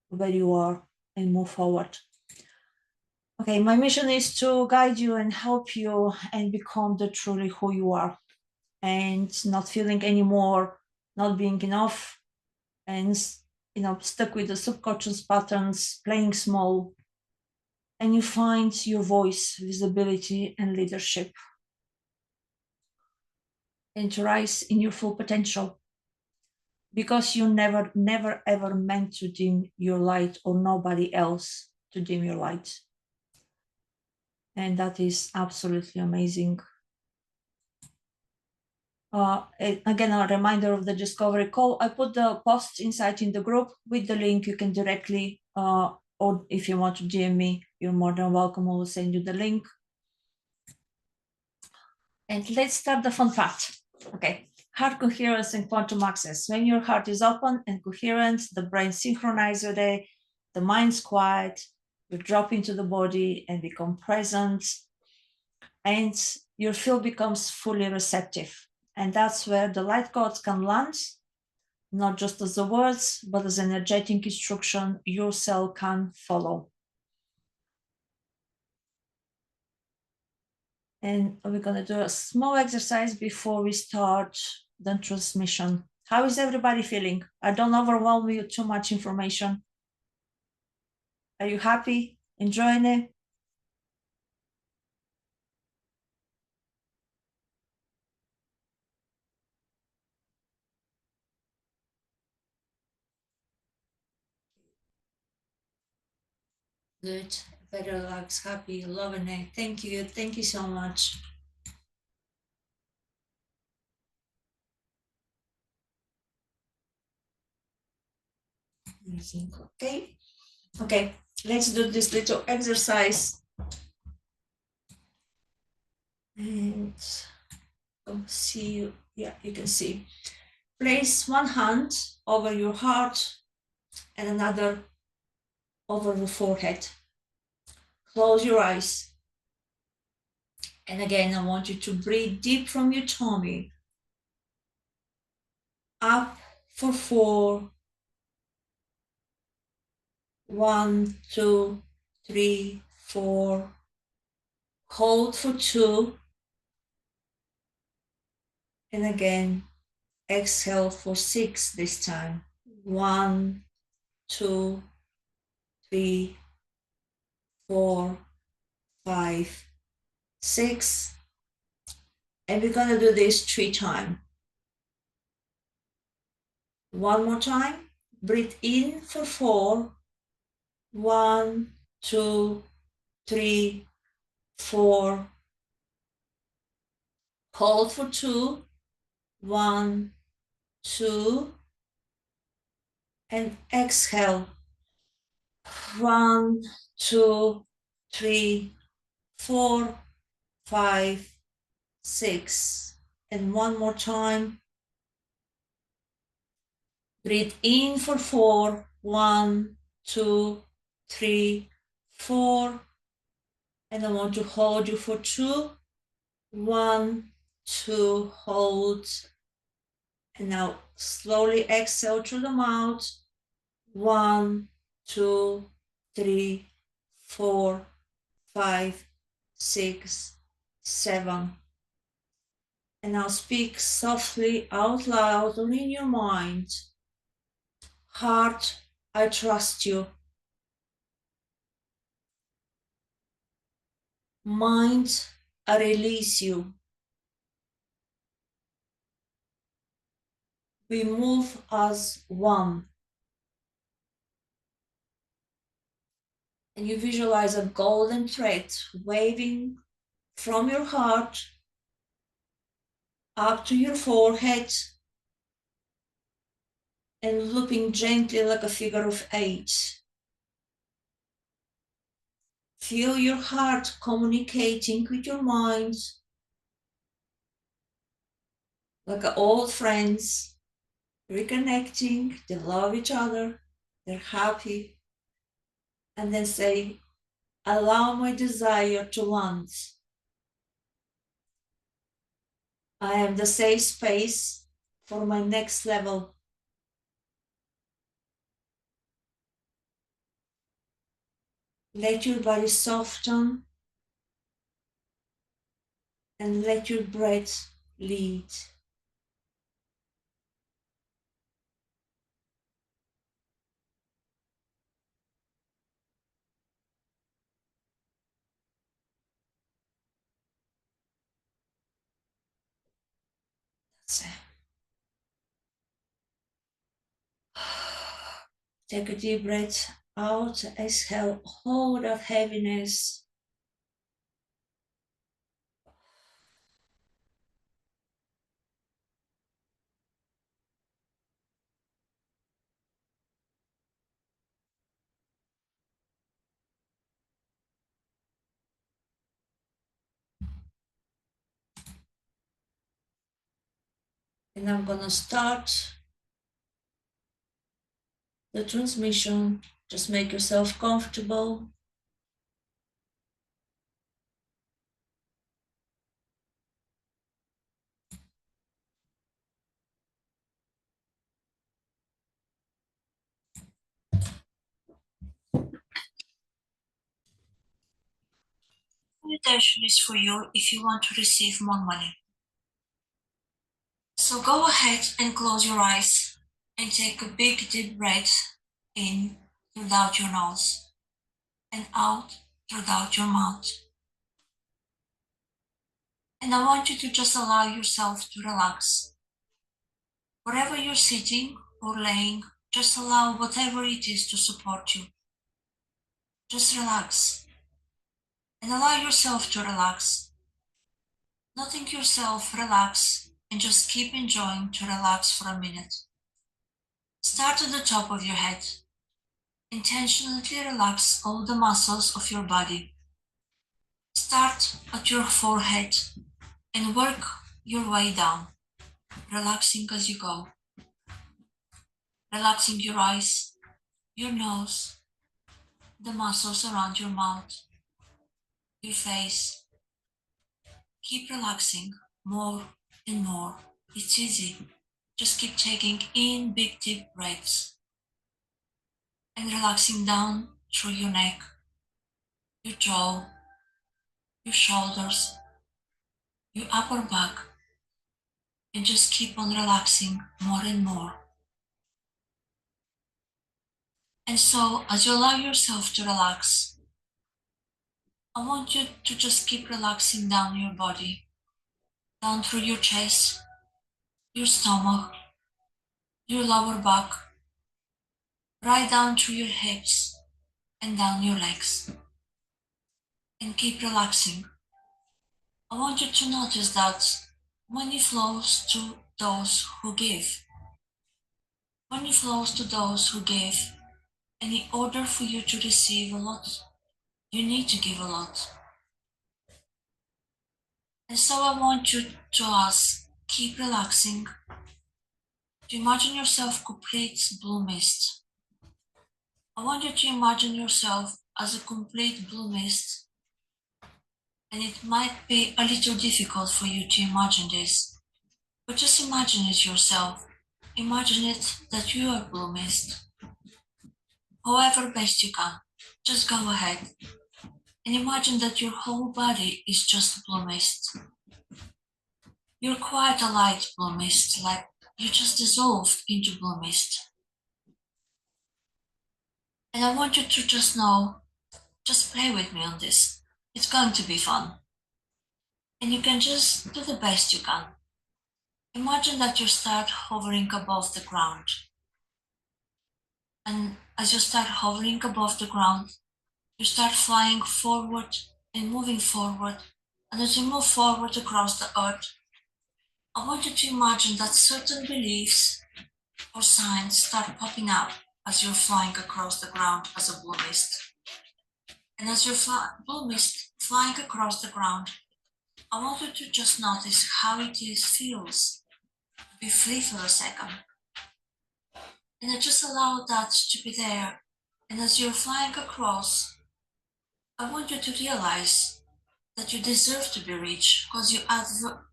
where you are and move forward. Okay, my mission is to guide you and help you and become the truly who you are, and not feeling anymore not being enough, and stuck with the subconscious patterns, playing small, and you find your voice, visibility, and leadership, and to rise in your full potential, because you never ever meant to dim your light, or nobody else to dim your light. And that is absolutely amazing. Again, a reminder of the discovery call. I put the post inside in the group with the link. You can directly, or if you want to DM me, you're more than welcome. I will send you the link. And let's start the fun part. Okay, heart coherence and quantum access. When your heart is open and coherent, the brain synchronizes with it, the mind's quiet, you drop into the body and become present, and your field becomes fully receptive. And that's where the light codes can land, not just as the words, but as energetic instruction your cell can follow. And we're going to do a small exercise before we start the transmission. How is everybody feeling? I don't overwhelm you with too much information. Are you happy? Enjoying it? Good. Very relaxed, happy, loving it. Thank you. Thank you so much. Amazing. Okay. Okay. Let's do this little exercise. And see, yeah, you can see. Place one hand over your heart and another over the forehead. Close your eyes. And again, I want you to breathe deep from your tummy. Up for 4. 1, 2, 3, 4. Hold for 2. And again, exhale for 6 this time. 1, 2, 3, 4, 5, 6. And we're going to do this 3 times. One more time. Breathe in for 4. 1, 2, 3, 4. Hold for 2. 1, 2. And exhale. 1, 2, 3, 4, 5, 6. And one more time. Breathe in for 4. 1, 2, 3, 4. And I want to hold you for 2. 1, 2, hold. And now slowly exhale through the mouth. 1, 2, 3, 4, 5, 6, 7. And now speak softly out loud or in your mind. Heart, I trust you. Mind, I release you. We move as one. And you visualize a golden thread waving from your heart up to your forehead and looping gently like a figure of 8. Feel your heart communicating with your mind like old friends, reconnecting, they love each other, they're happy. And then say, allow my desire to land. I am the safe space for my next level. Let your body soften and let your breath lead. That's it. Take a deep breath out, exhale, hold that heaviness. And I'm gonna start the transmission. Just make yourself comfortable. Meditation is for you if you want to receive more money. So go ahead and close your eyes and take a big deep breath in throughout your nose and out throughout your mouth. And I want you to just allow yourself to relax. Wherever you're sitting or laying, just allow whatever it is to support you. Just relax and allow yourself to relax. Letting yourself relax and just keep enjoying to relax for a minute. Start at the top of your head. Intentionally relax all the muscles of your body. Start at your forehead and work your way down, relaxing as you go. Relaxing your eyes, your nose, the muscles around your mouth, your face. Keep relaxing more and more. It's easy. Just keep taking in big deep breaths and relaxing down through your neck, your jaw, your shoulders, your upper back, and just keep on relaxing more and more. And so, as you allow yourself to relax, I want you to just keep relaxing down your body, down through your chest, your stomach, your lower back, right down through your hips and down your legs. And keep relaxing. I want you to notice that money flows to those who give. Money flows to those who give, and in order for you to receive a lot, you need to give a lot. And so I want you to ask, keep relaxing, to imagine yourself complete blue mist. I want you to imagine yourself as a complete blue mist, and it might be a little difficult for you to imagine this, but just imagine it yourself. Imagine it that you are blue mist. However best you can, just go ahead and imagine that your whole body is just blue mist. You're quite a light blue mist, like you just dissolved into blue mist. And I want you to just know, just play with me on this. It's going to be fun. And you can just do the best you can. Imagine that you start hovering above the ground. And as you start hovering above the ground, you start flying forward and moving forward. And as you move forward across the earth, I want you to imagine that certain beliefs or signs start popping up as you're flying across the ground as a blue mist. And as you're blue mist flying across the ground, I want you to just notice how it feels to be free for a second. And I just allow that to be there. And as you're flying across, I want you to realize that you deserve to be rich because you add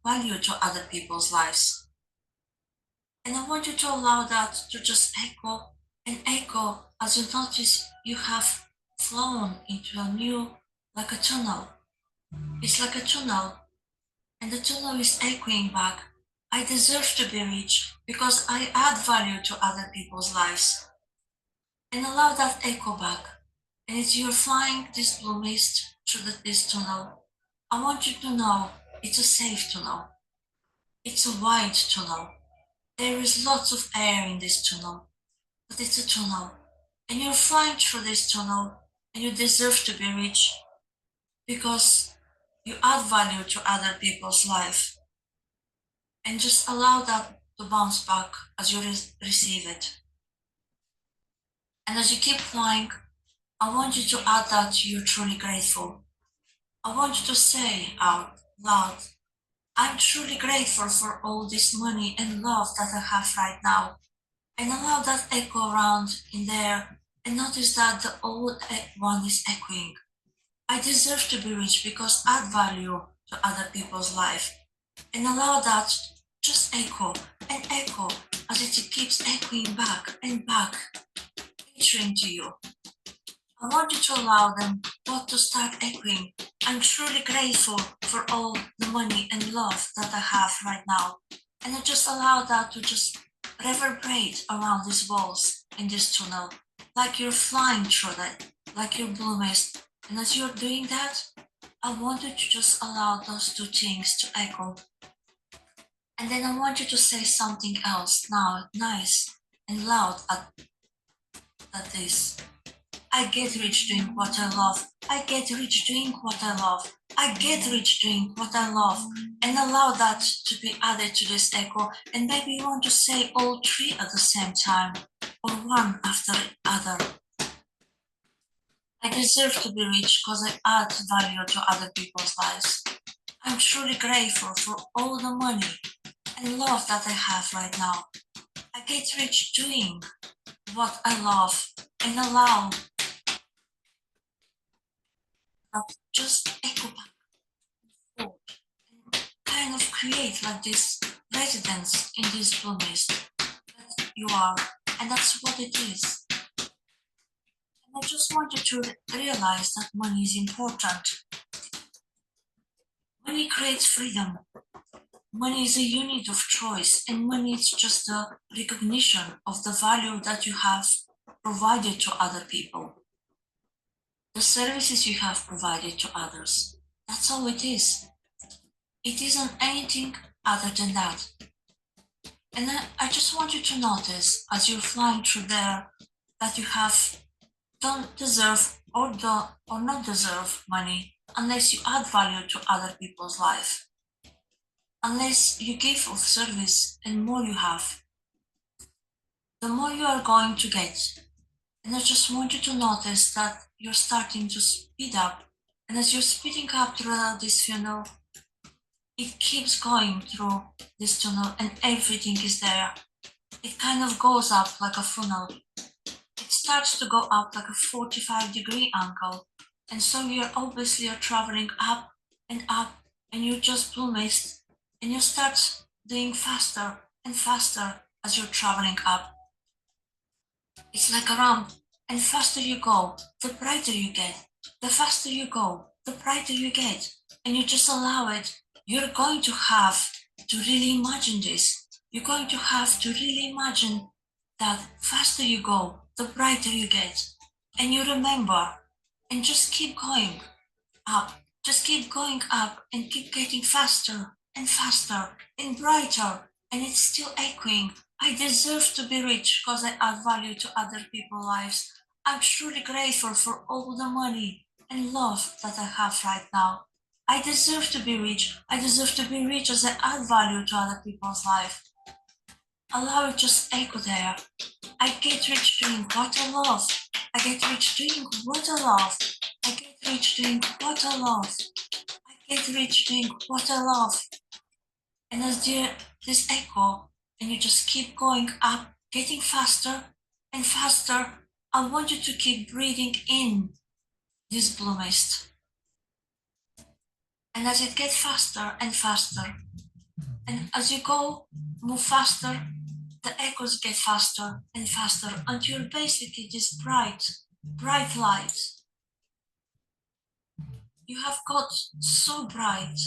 value to other people's lives. And I want you to allow that to just echo and echo as you notice you have flown into a new, like a tunnel. It's like a tunnel, and the tunnel is echoing back. I deserve to be rich because I add value to other people's lives. And allow that echo back. And as you're flying this blue mist through this tunnel, I want you to know it's a safe tunnel. It's a wide tunnel. There is lots of air in this tunnel, but it's a tunnel. And you're flying through this tunnel, and you deserve to be rich because you add value to other people's life. And just allow that to bounce back as you receive it. And as you keep flying, I want you to add that you're truly grateful. I want you to say out loud, I'm truly grateful for all this money and love that I have right now. And allow that echo around in there and notice that the old one is echoing. I deserve to be rich because I add value to other people's life. And allow that just echo and echo as it keeps echoing back and back, entering to you. I want you to allow them both to start echoing. I'm truly grateful for all the money and love that I have right now. And I just allow that to just reverberate around these walls in this tunnel, like you're flying through that, like you're blue mist. And as you're doing that, I want you to just allow those two things to echo. And then I want you to say something else now, nice and loud at this. I get rich doing what I love. I get rich doing what I love. I get rich doing what I love. And allow that to be added to this echo. And maybe you want to say all three at the same time, or one after the other. I deserve to be rich because I add value to other people's lives. I'm truly grateful for all the money and love that I have right now. I get rich doing what I love and allow that just echo back and forth and kind of create like this residence in this blue mist that you are, and that's what it is. And I just want you to realize that money is important. Money creates freedom. Money is a unit of choice, and money is just a recognition of the value that you have provided to other people. The services you have provided to others. That's all it is. It isn't anything other than that. And then I just want you to notice as you're flying through there that you don't deserve or not deserve money unless you add value to other people's life. Unless you give of service and more you have, the more you are going to get. And I just want you to notice that you're starting to speed up. And as you're speeding up throughout this funnel, it keeps going through this tunnel and everything is there. It kind of goes up like a funnel. It starts to go up like a 45-degree angle. And so you're traveling up, and you just plummet, and you start doing faster and faster as you're traveling up. It's like a ramp, and faster you go, the brighter you get. The faster you go, the brighter you get. And you just allow it. You're going to have to really imagine this. You're going to have to really imagine that faster you go, the brighter you get. And you remember, and just keep going up. Just keep going up and keep getting faster and faster and brighter. And it's still echoing. I deserve to be rich because I add value to other people's lives. I'm truly grateful for all the money and love that I have right now. I deserve to be rich. I deserve to be rich as I add value to other people's life. Allow it just echo there. I get rich doing what I love. I get rich doing what I love. I get rich doing what I love. I get rich doing what I love. And as this echo, and you just keep going up, getting faster and faster, I want you to keep breathing in this blue mist. And as it gets faster and faster, and as you go, move faster, the echoes get faster and faster until basically this bright light. You have got so bright,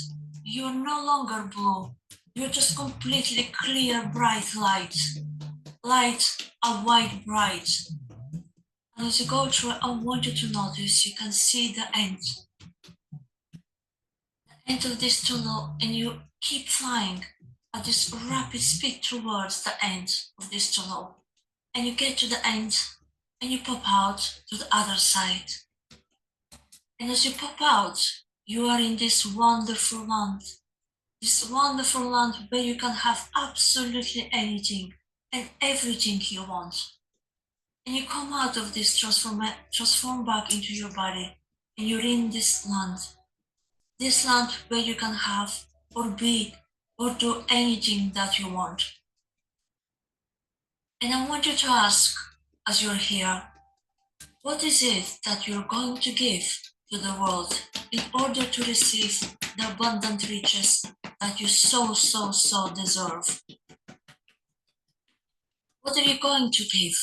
you're no longer blue. You're just completely clear, bright light. Light, a white bright. And as you go through, I want you to notice you can see the end. The end of this tunnel, and you keep flying at this rapid speed towards the end of this tunnel. And you get to the end, and you pop out to the other side. And as you pop out, you are in this wonderful land. This wonderful land where you can have absolutely anything and everything you want. And you come out of this transform back into your body, and you're in this land where you can have or be or do anything that you want. And I want you to ask, as you're here, what is it that you're going to give to the world in order to receive the abundant riches that you so deserve? What are you going to give?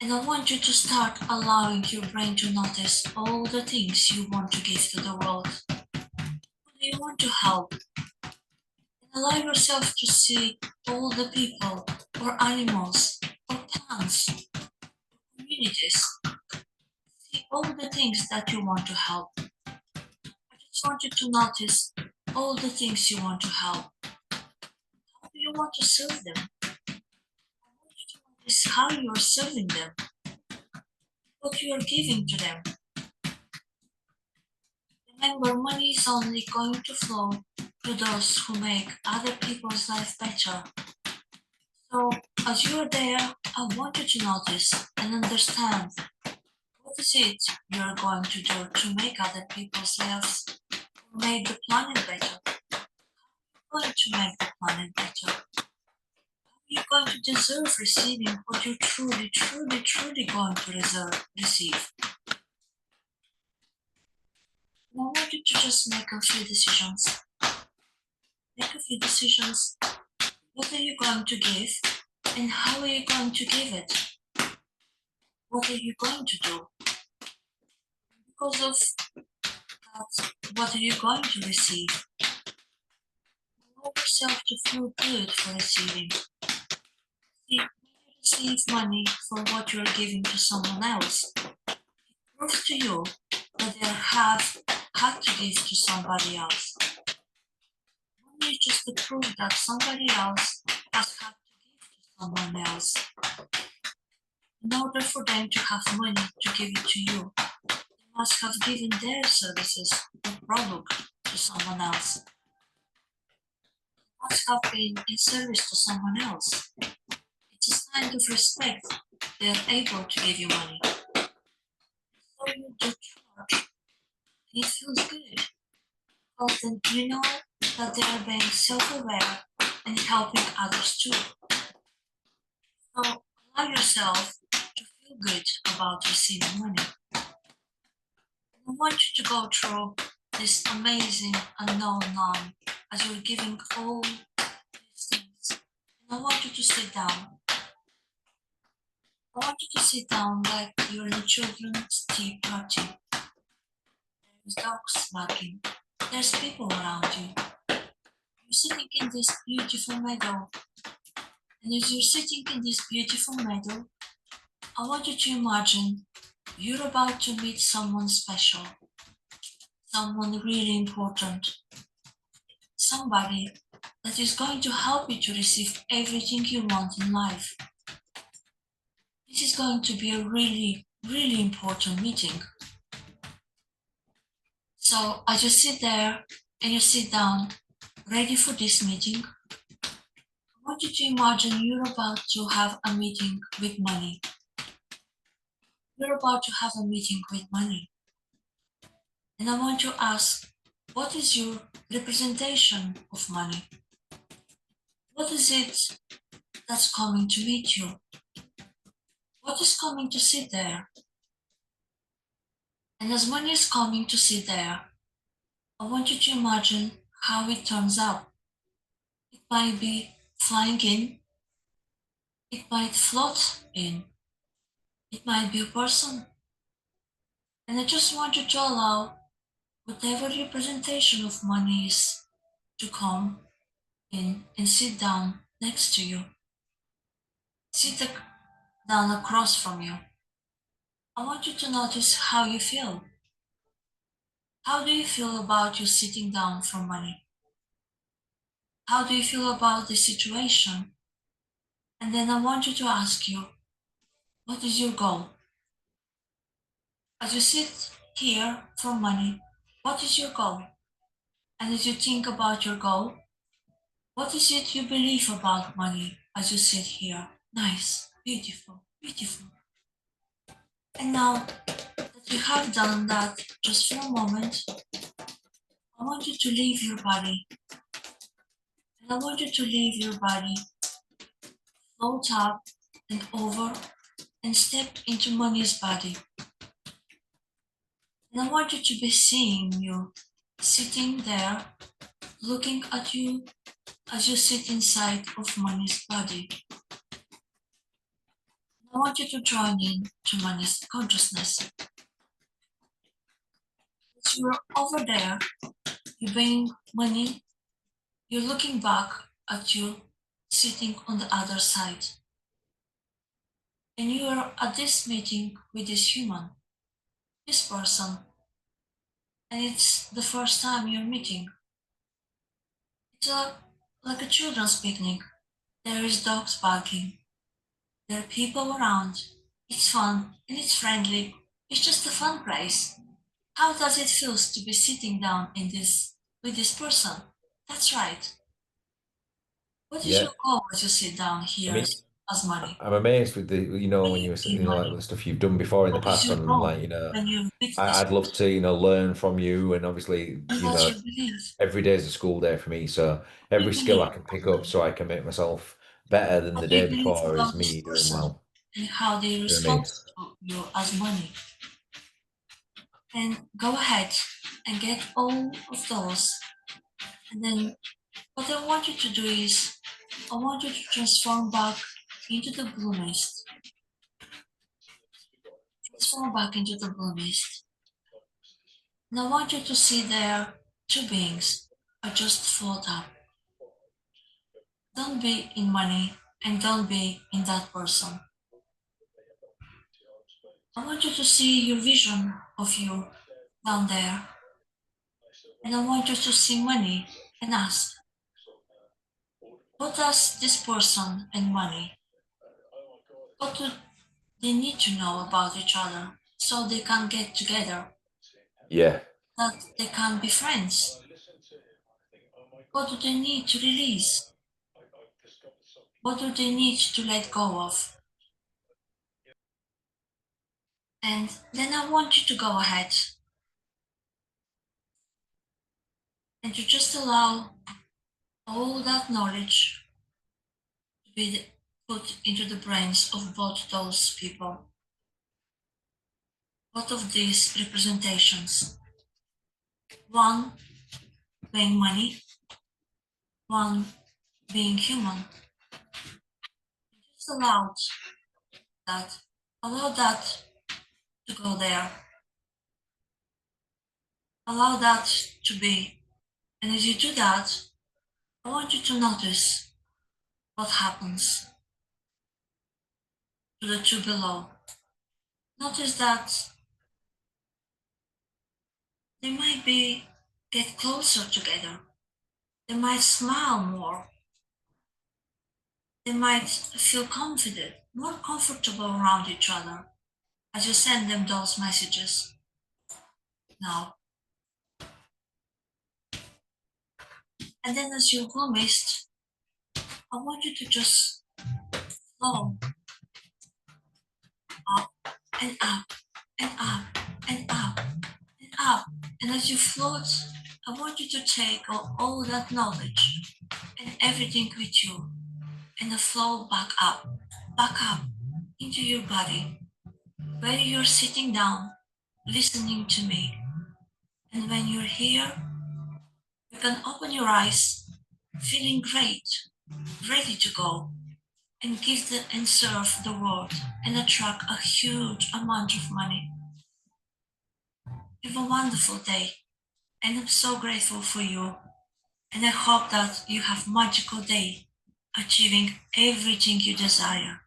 And I want you to start allowing your brain to notice all the things you want to give to the world. Who do you want to help? And allow yourself to see all the people or animals or plants or communities. See all the things that you want to help. I just want you to notice all the things you want to help. How do you want to serve them? I want you to notice how you're serving them. What you are giving to them. Remember, money is only going to flow to those who make other people's life better. So, as you are there, I want you to notice and understand what is it you are going to do to make other people's lives, make the planet better. How are you going to make the planet better? How are you going to deserve receiving what you're truly going to receive? And I want you to just make a few decisions. Make a few decisions. What are you going to give? And how are you going to give it? What are you going to do? Because of that, what are you going to receive? Allow yourself to feel good for receiving. See, when you receive money for what you're giving to someone else, it proves to you that they have had to give to somebody else. Money is just the proof that somebody else has had to someone else. In order for them to have money to give it to you, they must have given their services or product to someone else. They must have been in service to someone else. It's a sign of respect. They are able to give you money. So you do charge, and it feels good. Because then you know that they are being self-aware and helping others too. So allow yourself to feel good about receiving money. And I want you to go through this amazing unknown now as you're giving all these things. And I want you to sit down. I want you to sit down like you're in a children's tea party. There's dogs barking. There's people around you. You're sitting in this beautiful meadow. And as you're sitting in this beautiful meadow, I want you to imagine you're about to meet someone special, someone really important, somebody that is going to help you to receive everything you want in life. This is going to be a really, really important meeting. So as you sit there and you sit down, ready for this meeting, I want you to imagine you're about to have a meeting with money. You're about to have a meeting with money. And I want to ask, what is your representation of money? What is it that's coming to meet you? What is coming to sit there? And as money is coming to sit there, I want you to imagine how it turns out. It might be flying in, it might float in, it might be a person. And I just want you to allow whatever representation of money is to come in and sit down next to you. Sit down across from you. I want you to notice how you feel. How do you feel about you sitting down for money? How do you feel about the situation? And then I want you to ask you, what is your goal? As you sit here for money, what is your goal? And as you think about your goal, what is it you believe about money as you sit here? Nice, beautiful, beautiful. And now that you have done that just for a moment, I want you to leave your body. And I want you to leave your body, float up and over and step into money's body. And I want you to be seeing you sitting there, looking at you as you sit inside of money's body. And I want you to join in to money's consciousness. As you're over there, you're being money, you're looking back at you sitting on the other side. And you are at this meeting with this human, this person, and it's the first time you're meeting. It's like a children's picnic. There is dogs barking. There are people around. It's fun and it's friendly. It's just a fun place. How does it feel to be sitting down in this with this person? That's right. What is your goal as you sit down here as money? I'm amazed with the, when you were saying, like Money. the stuff you've done before in the What is past, your and goal like, when you meet this I'd love person? to, learn from you. And obviously, And what's your belief? every day is a school day for me. So What do every you skill believe I can pick about up money? so I can make myself better than the What do you day believe before is about this me doing person well. and how they You know what I respond mean? to you as money? And go ahead and get all of those. And then what I want you to do is, I want you to transform back into the blue mist. Transform back into the blue mist. And I want you to see there two beings are just float up. Don't be in money and don't be in that person. I want you to see your vision of you down there. And I want you to see money and ask, what does this person and money What do they need to know about each other so they can get together? Yeah. That they can be friends? What do they need to release? What do they need to let go of? And then I want you to go ahead and to just allow all that knowledge to be put into the brains of both those people, both of these representations. One being money, one being human. Just allow that to go there. Allow that to be. And as you do that, I want you to notice what happens to the two below. Notice that they might get closer together. They might smile more. They might feel confident, more comfortable around each other as you send them those messages. Now, and then as you go mist, I want you to just flow up and up and up and up and up. And as you float, I want you to take all that knowledge and everything with you and flow back up into your body, where you're sitting down, listening to me. And when you're here, you can open your eyes, feeling great, ready to go and and serve the world and attract a huge amount of money. Have a wonderful day, and I'm so grateful for you. And I hope that you have a magical day, achieving everything you desire.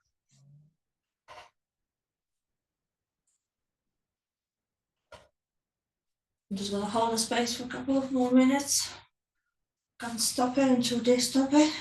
I'm just gonna hold the space for a couple of more minutes. Can't stop it until they stop it.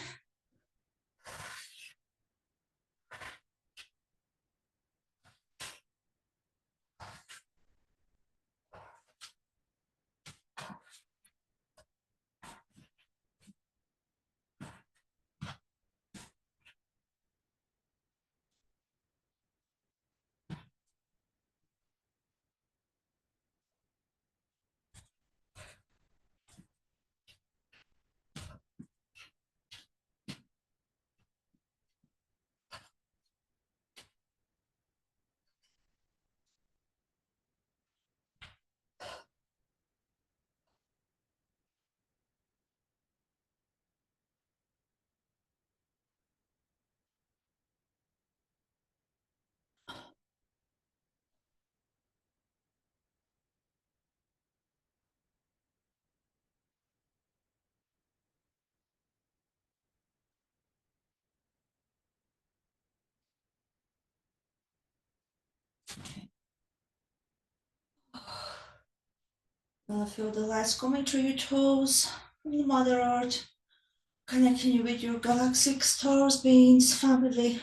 Feel the lights coming through your toes, from the Mother Earth, connecting you with your galactic stars, beings, family.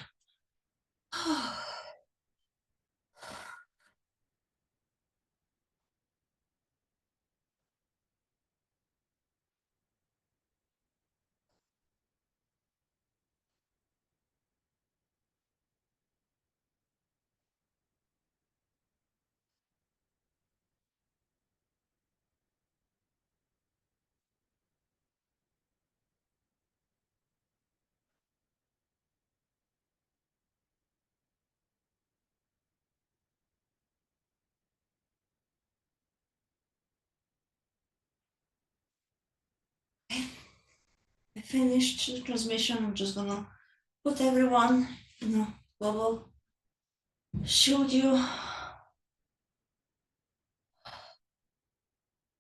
I finished the transmission. I'm just gonna put everyone in a bubble. Shield you.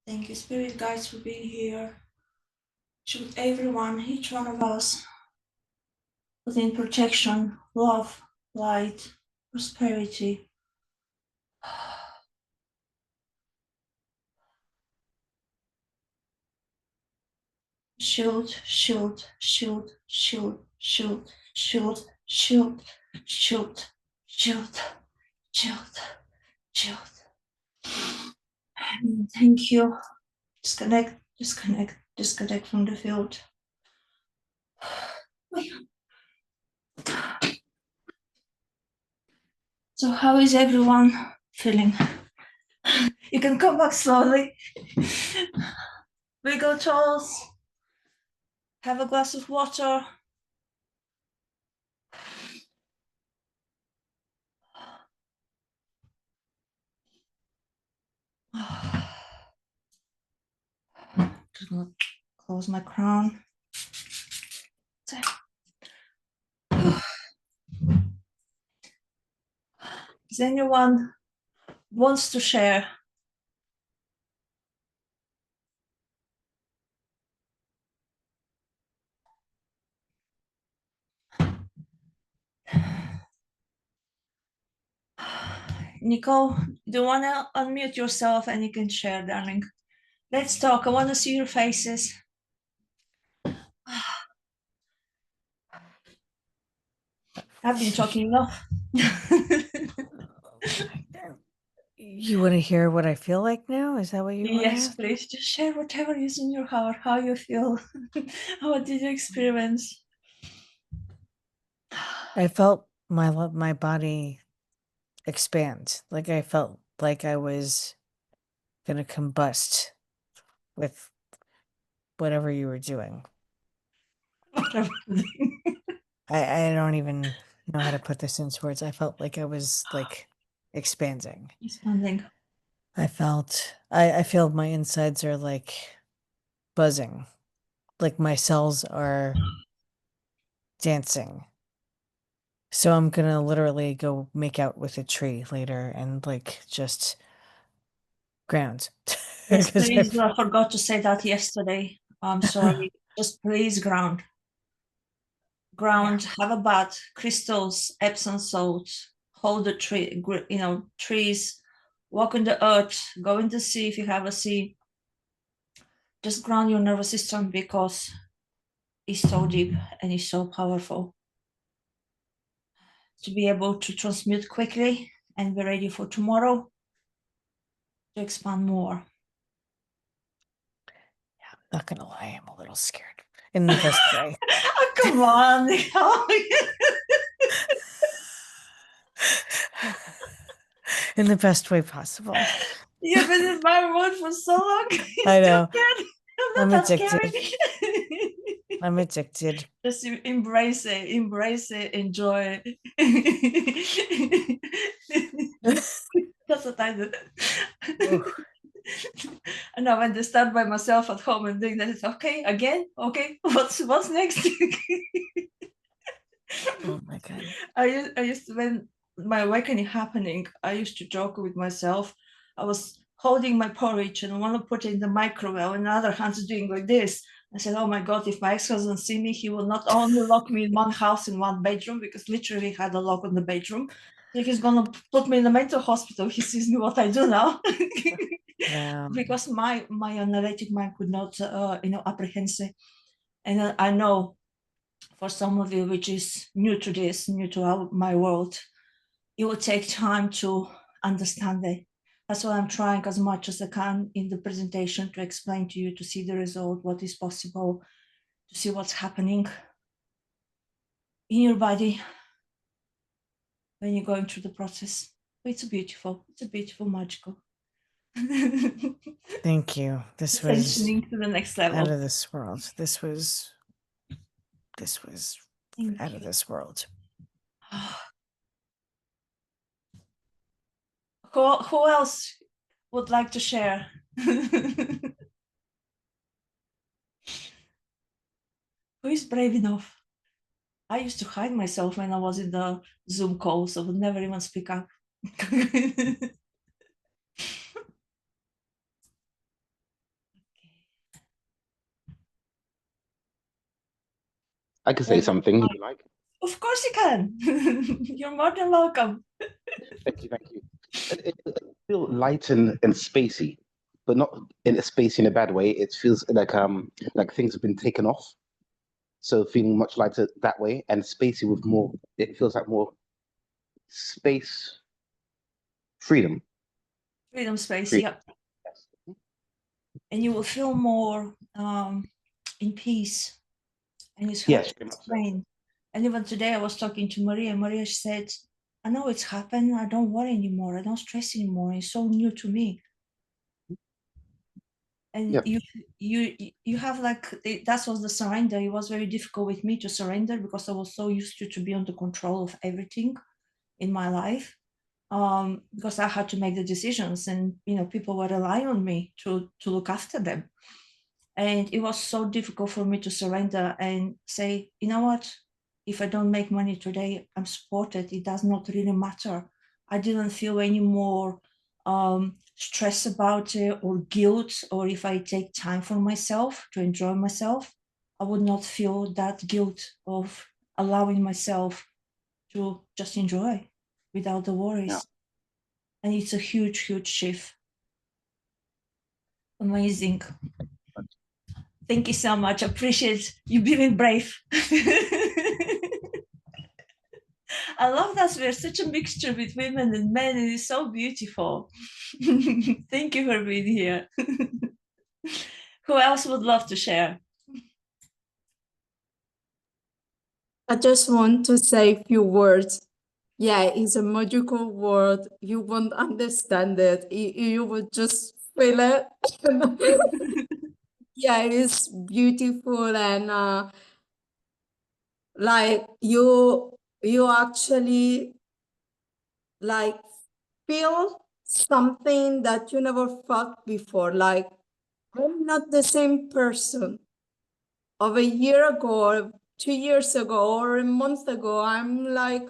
Thank you, spirit guides, for being here. Shield everyone, each one of us, within protection, love, light, prosperity. Shield, shield, shield, shield, shield, shield, shield, shield. chilled, chilled, chilled. Thank you. Disconnect, disconnect, disconnect from the field. So how is everyone feeling? You can come back slowly. Wiggle toes. Have a glass of water. Just gonna close my crown. Is anyone wants to share? Nicole, do you want to unmute yourself and you can share, darling? Let's talk. I want to see your faces. I've been talking enough. You want to hear what I feel like now? Is that what you want? Yes, please. Just share whatever is in your heart, how you feel. What did you experience? I felt my body expand. Like I felt like I was gonna combust with whatever you were doing. I don't even know how to put this into words. I felt like I was like expanding. Expanding. I feel my insides are like buzzing. Like my cells are dancing. So I'm gonna literally go make out with a tree later and like just ground. Yes, please. I forgot to say that yesterday. I'm sorry. Just please ground. Ground, have a bath, crystals, Epsom salts, hold the tree, trees, walk on the earth, go in the sea if you have a sea. Just ground your nervous system because it's so deep and it's so powerful. To be able to transmute quickly and be ready for tomorrow to expand more. Yeah, I'm not gonna lie, I'm a little scared in the best way. Oh, come on. In the best way possible. You've been in my world for so long. I know. I'm not that addicted. scary. I'm addicted. Just embrace it, enjoy it. That's what I do. And now when they start by myself at home and doing that, it's okay, again, okay, what's next? Oh my God. I used to, when my awakening happening, I used to joke with myself. I was holding my porridge and I want to put it in the microwave, and the other hand's doing like this. I said, oh my God, if my ex-husband see me, he will not only lock me in one house in one bedroom, because literally had a lock on the bedroom. So he's gonna put me in the mental hospital. He sees me what I do now. Wow. Because my analytic mind could not apprehend it. And I know for some of you which is new to this, new to my world, it will take time to understand it. That's why I'm trying as much as I can in the presentation to explain to you, to see the result, what is possible, to see what's happening in your body when you're going through the process. It's beautiful, magical. Thank you. This was Ascensioning to the next level. out of this world. This was Thank out you. of this world. Who else would like to share? Who is brave enough? I used to hide myself when I was in the Zoom calls. I would never even speak up. I can say something if you like. Of course you can. You're more than welcome. Thank you, thank you. It feels light and spacey, but not in a spacey in a bad way. It feels like things have been taken off. So feeling much lighter that way, and spacey with more. It feels like more space, freedom. Freedom space, Freedom. yeah. And you will feel more in peace, and it's hard Yes, to very much so. explain. And even today I was talking to Maria, and Maria said, I know it's happened, I don't worry anymore, I don't stress anymore, it's so new to me. And Yep. you have like, that was the surrender. It was very difficult with me to surrender because I was so used to be under control of everything in my life, because I had to make the decisions, and people were relying on me to look after them. And it was so difficult for me to surrender and say, you know what, if I don't make money today, I'm supported, it does not really matter. I didn't feel any more stress about it or guilt, or if I take time for myself to enjoy myself, I would not feel that guilt of allowing myself to just enjoy without the worries. Yeah. And it's a huge, huge shift. Amazing. Thank you so much. Appreciate you being brave. I love that we're such a mixture with women and men, and it's so beautiful. Thank you for being here. Who else would love to share? I just want to say a few words. Yeah, it's a magical word. You won't understand it. You will just feel it. Yeah, it's beautiful, and like you actually like feel something that you never felt before. Like, I'm not the same person of a year ago, or 2 years ago, or a month ago. I'm like,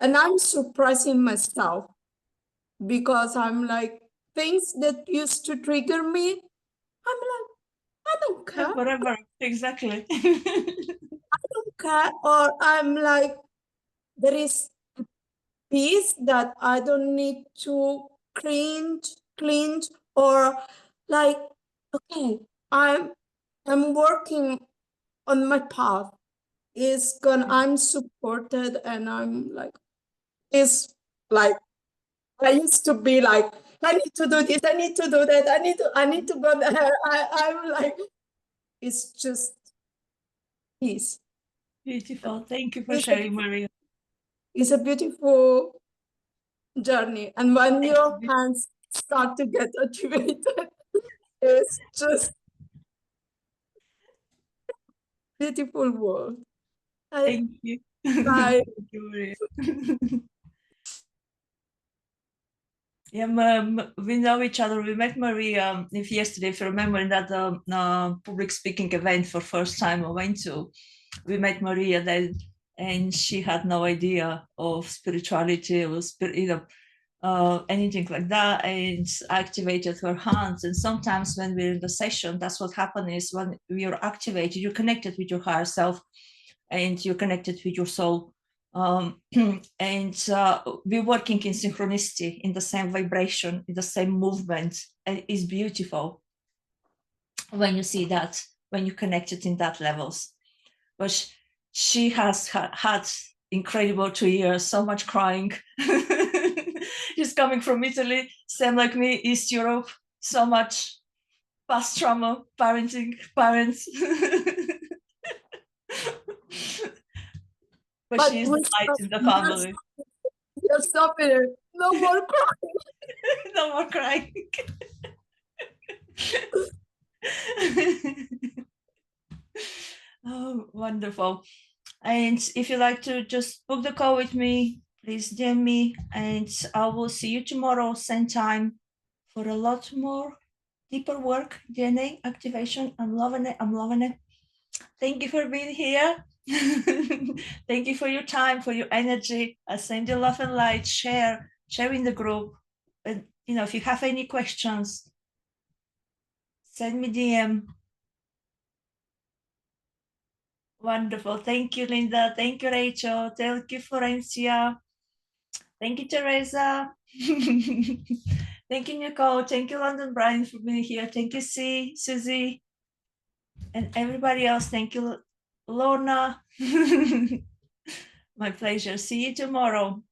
and I'm surprising myself, because I'm like, things that used to trigger me, I'm like, I don't care, Forever, exactly. care. Or I'm like, there is peace that I don't need to cringe, or like, okay, I'm working on my path. I'm supported, and I'm like, it's like, I used to be like, I need to do this, I need to do that, I need to go there. I'm like, it's just peace. Beautiful. Thank you for It's sharing, Maria. a beautiful journey. And when your hands start to get activated, it's just beautiful world. Thank you. I Thank you, Maria. Yeah, we know each other. We met Maria yesterday, if you remember, in that public speaking event for first time I went to. We met Maria then, and she had no idea of spirituality or anything like that, and activated her hands. And sometimes when we're in the session, that's what happens, is when you're activated, you're connected with your higher self, and you're connected with your soul. And we're working in synchronicity, in the same vibration, in the same movement, and it's beautiful when you see that, when you connect it in that levels. But she has had incredible 2 years, so much crying. She's coming from Italy, same like me, East Europe, so much past trauma, parenting, parents. But she is the light in the family. You're stopping it. No more crying. No more crying. Oh, wonderful. And if you like to just book the call with me, please DM me, and I will see you tomorrow, same time, for a lot more deeper work, DNA activation. I'm loving it. I'm loving it. Thank you for being here. Thank you for your time, for your energy. I send you love and light. Share in the group. And if you have any questions, send me DM. Wonderful. Thank you, Linda. Thank you, Rachel. Thank you, Florencia. Thank you, Teresa. Thank you, Nicole. Thank you, London Brian, for being here. Thank you, Susie, and everybody else. Thank you, Lorna. My pleasure. See you tomorrow.